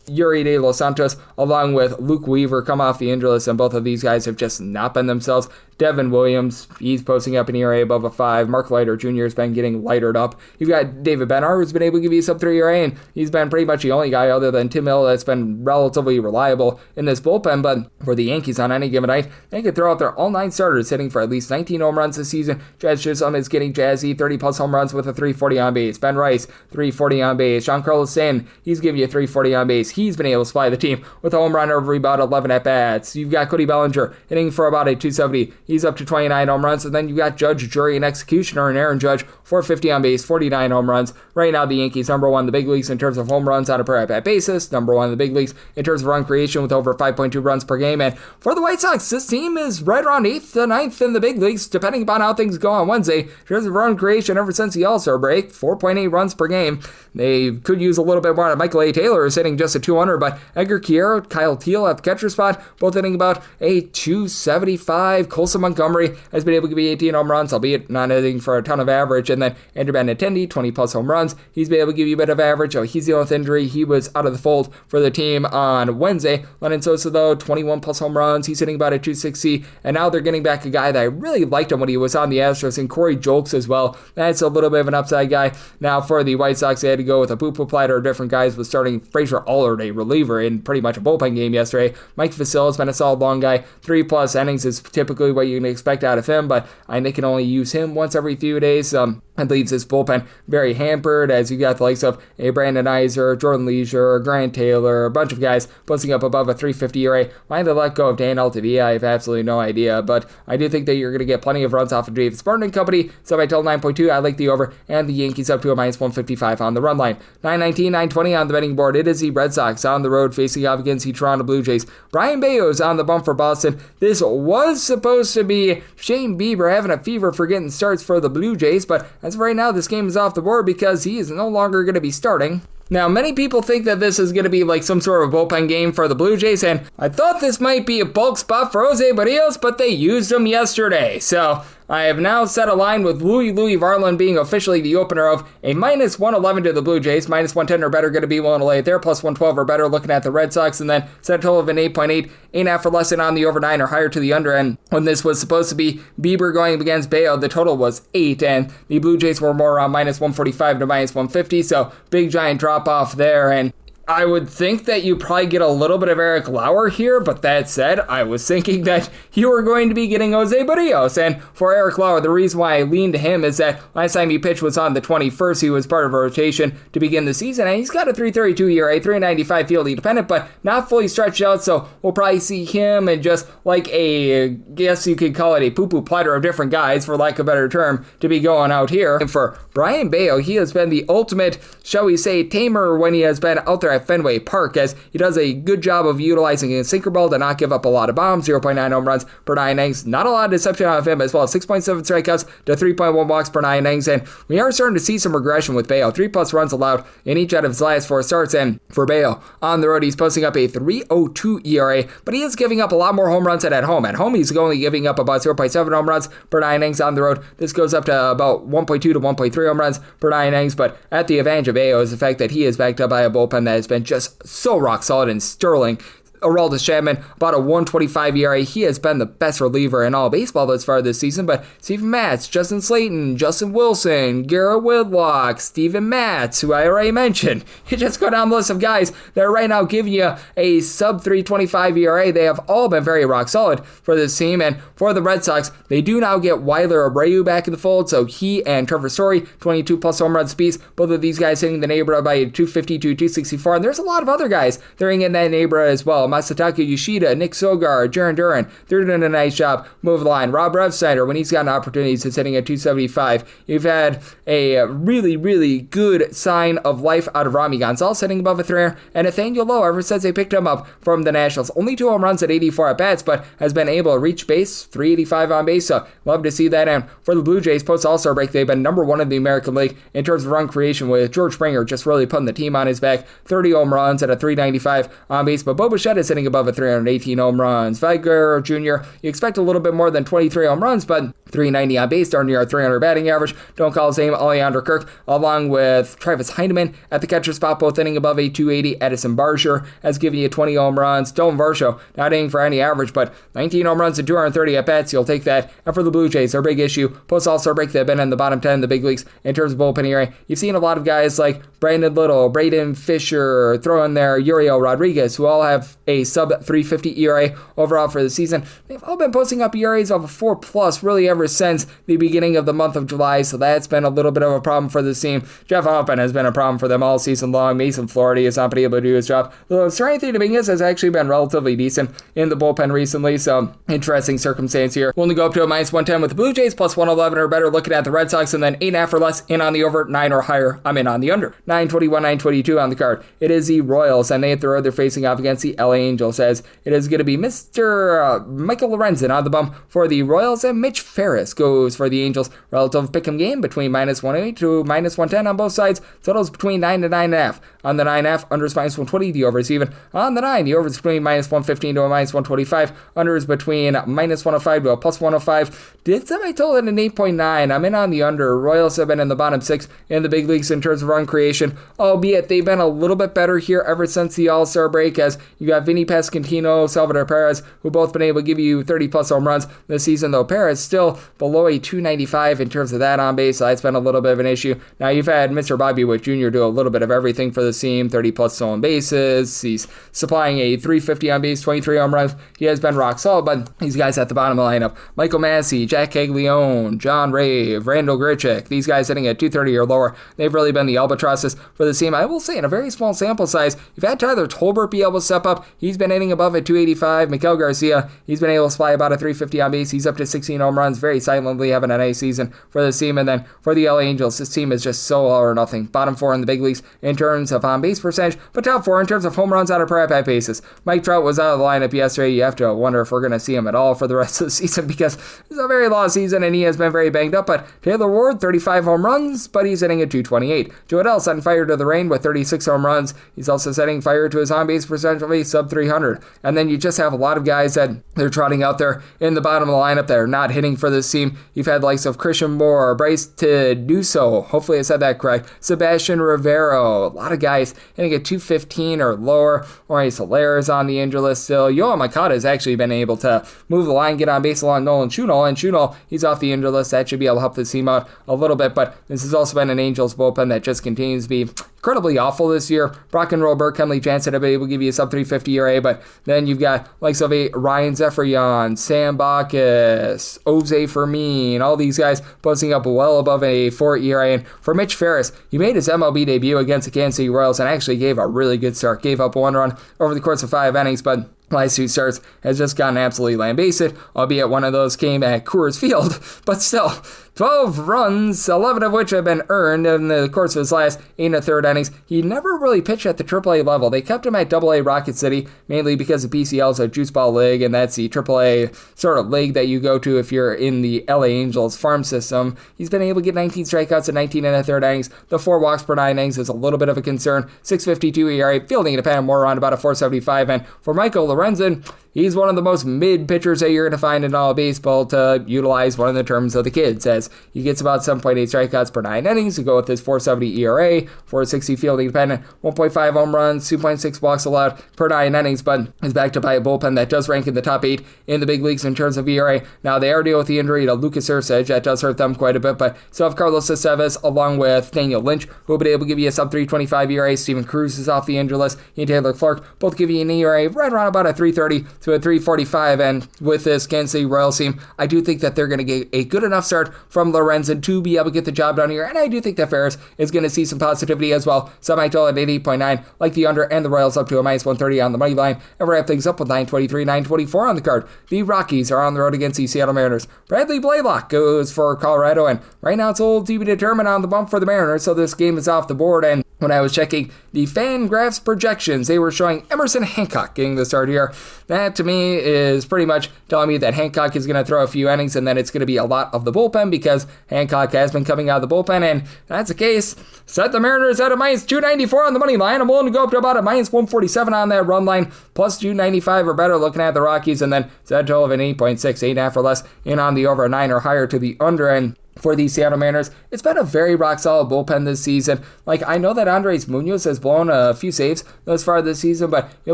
Yuri De Los Santos along with Luke Weaver come off the injury list, and both of these guys have just not been themselves. Devin Williams, he's posting up an ERA above a 5. Mark Leiter Jr. has been getting lightered up. You've got David Benhart, who's been able to give you sub 3 ERA, and he's been pretty much the only guy other than Tim Hill that's been relatively reliable in this bullpen. But for the Yankees on any given night, they can throw out their all 9 starters hitting for at least 19 home runs this season. Jazz Chisholm is getting jazzy, 30 plus home runs with a 340 on base. Ben Rice, 340 on base. Giancarlo Stanton, he's giving you 340 on base. He's been able to supply the team with a home run over about 11 at-bats. You've got Cody Bellinger hitting for about a 270. He's up to 29 home runs. And then you've got judge, jury, and executioner and Aaron Judge, 450 on base, 49 home runs. Right now, the Yankees number 1 in the big leagues in terms of home runs on a per at-bat basis. Number 1 in the big leagues in terms of run creation with over 5.2 runs per game. And for the White Sox, this team is right around 8th to 9th in the big leagues, depending upon how things go on Wednesday. In terms of run creation ever since the All-Star break, 4.8 runs per game. They could use a little bit more. Michael A. Taylor is hitting just a 200, but Edgar Quiero, Kyle Teal at the catcher spot, both hitting about a 275. Colson Montgomery has been able to give you 18 home runs, albeit not hitting for a ton of average. And then Andrew Benintendi, 20 plus home runs. He's been able to give you a bit of average. Oh, he's dealing with injury. He was out of the fold for the team on Wednesday. Lennon Sosa, though, 21 plus home runs. He's hitting about a 260. And now they're getting back a guy that I really liked him when he was on the Astros, and Corey Julks as well. That's a little bit of an upside guy. Now for the White Sox, they had to go with a poo-poo platter of different guys, with starting Frazier Allard offered a reliever in pretty much a bullpen game yesterday. Mike Vasil's been a solid long guy. 3+ innings is typically what you can expect out of him, but I think they can only use him once every few days. It leaves his bullpen very hampered, as you got the likes of a Brandon Iser, Jordan Leisure, Grant Taylor, a bunch of guys posting up above a 350 ERA. Why they let go of Dan Altavia, I have absolutely no idea, but I do think that you're going to get plenty of runs off of Davis Burton and company, so I told 9.2, I like the over, and the Yankees up to a -155 on the run line. 919, 920 on the betting board. It is the Red Sox on the road facing off against the Toronto Blue Jays. Brian Bayo's on the bump for Boston. This was supposed to be Shane Bieber having a fever for getting starts for the Blue Jays, but as of right now, this game is off the board because he is no longer going to be starting. Now, many people think that this is going to be like some sort of bullpen game for the Blue Jays, and I thought this might be a bulk spot for Jose Barrios, but they used him yesterday. So I have now set a line with Louis Varland being officially the opener of a -111 to the Blue Jays. -110 or better, going to be willing to lay it there. +112 or better looking at the Red Sox, and then set a total of an 8.8. 8.5 or less than on the over 9 or higher to the under. And when this was supposed to be Bieber going against Bayo, the total was 8, and the Blue Jays were more around -145 to -150. So big giant drop off there. And I would think that you probably get a little bit of Eric Lauer here, but that said, I was thinking that you were going to be getting Jose Barrios. And for Eric Lauer, the reason why I leaned to him is that last time he pitched was on the 21st. He was part of a rotation to begin the season, and he's got a 3.32 ERA, 3.95 fielding dependent, but not fully stretched out, so we'll probably see him and just like a, guess you could call it a poo-poo platter of different guys, for lack of a better term, to be going out here. And for Brian Bayo, he has been the ultimate, shall we say, tamer when he has been out there at Fenway Park, as he does a good job of utilizing his sinker ball to not give up a lot of bombs. 0.9 home runs per 9 innings. Not a lot of deception out of him, as well as 6.7 strikeouts to 3.1 walks per 9 innings. And we are starting to see some regression with Bayo. 3+ runs allowed in each out of his last 4 starts. And for Bayo, on the road, he's posting up a 3.02 ERA, but he is giving up a lot more home runs than at home. At home, he's only giving up about 0.7 home runs per 9 innings. On the road, this goes up to about 1.2 to 1.3 home runs per 9 innings. But at the advantage of Bayo is the fact that he is backed up by a bullpen that has been just so rock solid and sterling. Aroldis Chapman, about a 1.25 ERA. He has been the best reliever in all baseball thus far this season, but Steven Matz, Justin Slayton, Justin Wilson, Garrett Whitlock, Steven Matz, who I already mentioned. You just go down the list of guys that are right now giving you a sub 3.25 ERA. They have all been very rock solid for this team, and for the Red Sox, they do now get Weiler Abreu back in the fold, so he and Trevor Story, 22+ home run speeds, both of these guys hitting the neighborhood by 250 to 264, and there's a lot of other guys that are in that neighborhood as well. Masataka Yoshida, Nick Sogar, Jaron Duran, they're doing a nice job. Move the line. Rob Refsnyder, when he's gotten opportunities, is hitting at 275. You've had a really, really good sign of life out of Rami Gonzalez, hitting above a 300, and Nathaniel Lowe, ever since they picked him up from the Nationals. Only 2 home runs at 84 at-bats, but has been able to reach base, 385 on base, so love to see that. And for the Blue Jays, post All-Star break, they've been number 1 in the American League in terms of run creation, with George Springer just really putting the team on his back. 30 home runs at a 395 on base, but Bo Bichette is hitting above a 318 home runs. Viger Jr., you expect a little bit more than 23 home runs, but 390 on base, darn near a 300 batting average. Don't call his name, Alejandro Kirk, along with Travis Heineman at the catcher spot, both hitting above a 280. Edison Barger has given you 20 home runs. Dylan Varsho, not hitting for any average, but 19 home runs and 230 at-bats. You'll take that. And for the Blue Jays, their big issue, post All-Star break, they've been in the bottom 10 in the big leagues in terms of bullpen ERA. You've seen a lot of guys like Brandon Little, Braden Fisher, throw in there Uriel Rodriguez, who all have a sub 350 ERA overall for the season. They've all been posting up ERAs of a 4+ really ever since the beginning of the month of July, so that's been a little bit of a problem for this team. Jeff Hoffman has been a problem for them all season long. Mason Flaherty has not been able to do his job. Though Seranthony Dominguez has actually been relatively decent in the bullpen recently, so interesting circumstance here. We'll only go up to a -110 with the Blue Jays, +111 or better looking at the Red Sox, and then 8.5 or less in on the over, 9 or higher, I'm in on the under. 921, 922 on the card. It is the Royals, and they hit the road. They're facing off against the LA Angels, as it is going to be Mr. Michael Lorenzen on the bump for the Royals, and Mitch Ferris goes for the Angels. Relative pick'em game between -108 to -110 on both sides. Totals between 9 to 9.5. On the 9.5, under is -120. The over is even. On the 9, the over is between -115 to a -125. Under is between -105 to a +105. did set my total at an 8.9. I'm in on the under. Royals have been in the bottom 6 in the big leagues in terms of run creation, albeit they've been a little bit better here ever since the All-Star break, as you got Vinny Pasquantino, Salvador Perez, who both been able to give you 30-plus home runs this season, though Perez still below a 295 in terms of that on base, so that's been a little bit of an issue. Now, you've had Mr. Bobby Witt Jr. do a little bit of everything for the team, 30-plus stolen bases. He's supplying a 350 on base, 23 home runs. He has been rock solid, but these guys at the bottom of the lineup, Michael Massey, Jack Caglione, John Rave, Randall Grichuk, these guys hitting at 230 or lower, they've really been the albatrosses for the team. I will say, in a very small sample size, you've had Tyler Tolbert be able to step up. He's been hitting above at 285. Miguel Garcia, he's been able to supply about a 350 on base. He's up to 16 home runs, very silently having a nice season for the team. And then for the LA Angels, this team is just so all or nothing. Bottom 4 in the big leagues in terms of on base percentage, but top 4 in terms of home runs on a per at-bat basis. Mike Trout was out of the lineup yesterday. You have to wonder if we're going to see him at all for the rest of the season, because it's a very long season and he has been very banged up. But Taylor Ward, 35 home runs, but he's hitting at 228. Joe Adell setting fire to the rain with 36 home runs. He's also setting fire to his on-base percentage of sub 300. And then you just have a lot of guys that they're trotting out there in the bottom of the lineup that are not hitting for this team. You've had likes of Christian Moore, Bryce Teduso, hopefully I said that correct, Sebastian Rivero, a lot of guys hitting at 215 or lower. Jorge Soler is on the injury list still. Yoel Makata has actually been able to move the line, get on base along Nolan Schunel, and Schunel, he's off the injury list. That should be able to help the team out a little bit, but this has also been an Angels bullpen that just continues to be incredibly awful this year. Brock and Robert, Kenley Jansen have been able to give you a sub 350 ERA, but then you've got likes of a Ryan Zephyrian, Sam Bacchus, Jose Fermin, all these guys posting up well above a 4 ERA. And for Mitch Ferris, he made his MLB debut against the Kansas City Royals and actually gave a really good start. Gave up 1 run over the course of 5 innings, but last 2 starts has just gotten absolutely lambasted, albeit one of those came at Coors Field, but still, 12 runs, 11 of which have been earned in the course of his last 8 1/3 innings. He never really pitched at the AAA level. They kept him at AA Rocket City, mainly because the PCL is a juice ball league, and that's the AAA sort of league that you go to if you're in the LA Angels farm system. He's been able to get 19 strikeouts in 19 1/3 innings. The 4 walks per 9 innings is a little bit of a concern. 6.52 ERA, fielding independent more around about a 4.75, and for Michael Lorenzen, he's one of the most mid pitchers that you're going to find in all of baseball, to utilize one of the terms of the kids, as he gets about 7.8 strikeouts per 9 innings to go with his 4.70 ERA, 4.60 fielding independent, 1.5 home runs, 2.6 walks allowed per 9 innings, but is backed up by a bullpen that does rank in the top 8 in the big leagues in terms of ERA. Now, they are dealing with the injury to Lucas Erceg. That does hurt them quite a bit, but still have Carlos Estevez along with Daniel Lynch, who will be able to give you a sub 3.25 ERA. Steven Cruz is off the injury list. He and Taylor Clark both give you an ERA right around about a 3.30 to a 3.45, and with this Kansas City Royals team, I do think that they're going to get a good enough start from Lorenzen to be able to get the job done here, and I do think that Ferris is going to see some positivity as well. Semi-total at 8.9, like the under, and the Royals up to a minus 130 on the money line, and we'll wrap things up with 923, 924 on the card. The Rockies are on the road against the Seattle Mariners. Bradley Blaylock goes for Colorado, and right now it's a little to be determined on the bump for the Mariners, so this game is off the board. And when I was checking the FanGraphs projections, they were showing Emerson Hancock getting the start here. That, to me, is pretty much telling me that Hancock is going to throw a few innings, and then it's going to be a lot of the bullpen, because Hancock has been coming out of the bullpen, and if that's the case, set the Mariners at a minus 294 on the money line. I'm willing to go up to about a minus 147 on that run line, plus 295 or better looking at the Rockies, and then set a total of an 8.6, 8.5 or less, in on the over 9 or higher to the under. And for the Seattle Mariners, it's been a very rock-solid bullpen this season. Like, I know that Andres Munoz has blown a few saves thus far this season, but you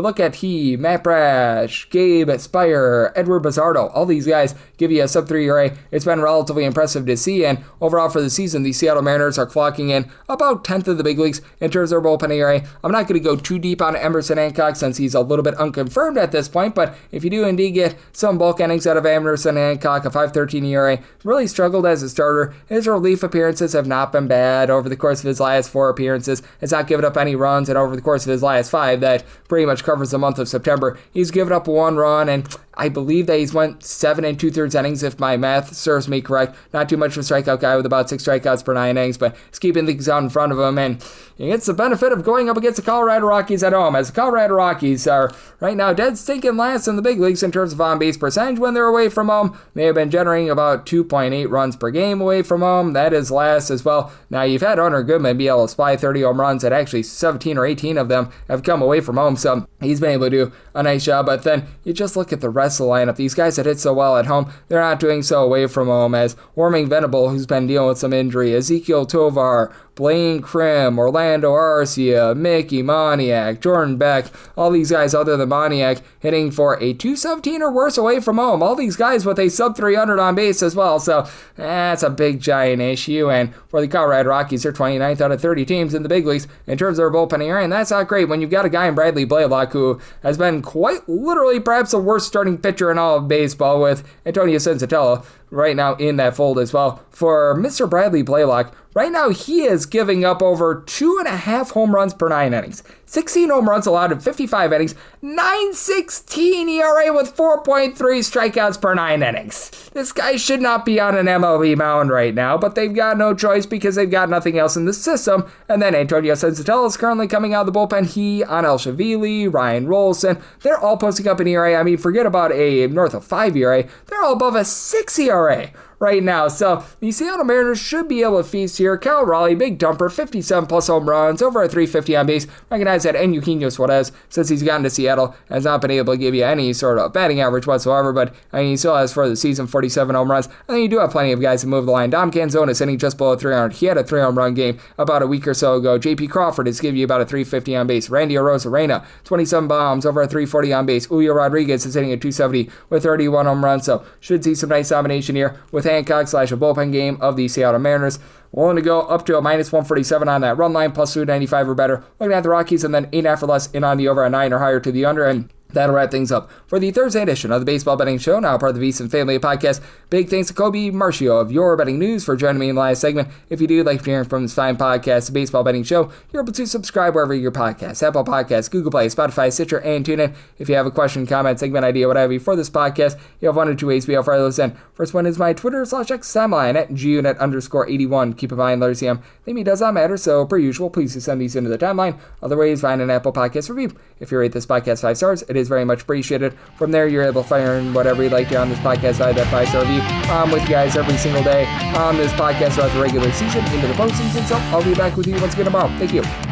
look at Matt Brash, Gabe Spire, Edward Bizardo, all these guys give you a sub-3 ERA. It's been relatively impressive to see, and overall for the season, the Seattle Mariners are clocking in about 10th of the big leagues in terms of their bullpen ERA. I'm not going to go too deep on Emerson Hancock since he's a little bit unconfirmed at this point, but if you do indeed get some bulk innings out of Emerson Hancock, a 5.13 ERA, really struggled as a starter. His relief appearances have not been bad. Over the course of his last 4 appearances, has not given up any runs, and over the course of his last 5, that pretty much covers the month of September, he's given up 1 run, and I believe that he's went 7 2/3 innings, if my math serves me correct. Not too much of a strikeout guy with about 6 strikeouts per 9 innings, but he's keeping things out in front of him, and he gets the benefit of going up against the Colorado Rockies at home, as the Colorado Rockies are right now dead stinking last in the big leagues in terms of on-base percentage when they're away from home. They have been generating about 2.8 runs per game away from home, that is last as well. Now, you've had Hunter Goodman be able to supply 30 home runs, and actually 17 or 18 of them have come away from home, so he's been able to do a nice job. But then you just look at the rest of the lineup. These guys that hit so well at home, they're not doing so away from home, as Warming Venable, who's been dealing with some injury, Ezekiel Tovar, Blaine Krim, Orlando Arcia, Mickey Moniak, Jordan Beck, all these guys other than Moniak hitting for a 217 or worse away from home. All these guys with a sub 300 on base as well. So that's a big giant issue. And for the Colorado Rockies, they're 29th out of 30 teams in the big leagues in terms of their bullpen area, and that's not great when you've got a guy in Bradley Blaylock who has been quite literally perhaps the worst starting pitcher in all of baseball, with Antonio Senzatella right now in that fold as well. For Mr. Bradley Blaylock, right now he is giving up over 2.5 home runs per 9 innings. 16 home runs allowed in 55 innings, 9.16 ERA with 4.3 strikeouts per 9 innings. This guy should not be on an MLB mound right now, but they've got no choice because they've got nothing else in the system. And then Antonio Senzatella is currently coming out of the bullpen. He, Anel Shavili, Ryan Rolson, they're all posting up an ERA. I mean, forget about a north of 5 ERA. They're all above a 6 ERA right now. So the Seattle Mariners should be able to feast here. Cal Raleigh, big dumper, 57 plus home runs, over a 350 on base. Recognize that Eugenio Suarez, since he's gotten to Seattle, has not been able to give you any sort of batting average whatsoever, but I mean, he still has for the season 47 home runs. And then you do have plenty of guys to move the line. Dom Canzone is hitting just below 300. He had a 3 home run game about a week or so ago. JP Crawford is giving you about a 350 on base. Randy Arozarena, 27 bombs, over a 340 on base. Julio Rodriguez is hitting a 270 with 31 home runs, so should see some nice domination here with Hancock / a bullpen game of the Seattle Mariners. Willing to go up to a minus 147 on that run line, plus 295 or better. Looking at the Rockies, and then 8.5 or less in on the over at 9 or higher to the under, and that'll wrap things up for the Thursday edition of the Baseball Betting Show, now part of the VSiN Family Podcast. Big thanks to Colby Marchio of Your Betting News for joining me in the last segment. If you do like hearing from this fine podcast, the Baseball Betting Show, you're able to subscribe wherever your podcasts, Apple Podcasts, Google Play, Spotify, Stitcher, and TuneIn. If you have a question, comment, segment idea, what have you for this podcast, you have one or two ways to be able to fire those in. First one is my Twitter /X timeline at gunit_81. Keep in mind, letters CM, name does not matter, so per usual, please do send these into the timeline. Other ways, find an Apple Podcast review. If you rate this podcast 5 stars, it is very much appreciated. From there, you're able to fire in whatever you'd like to on this podcast via that 5-star review. I'm with you guys every single day on this podcast throughout the regular season into the postseason, so I'll be back with you once again tomorrow. Thank you.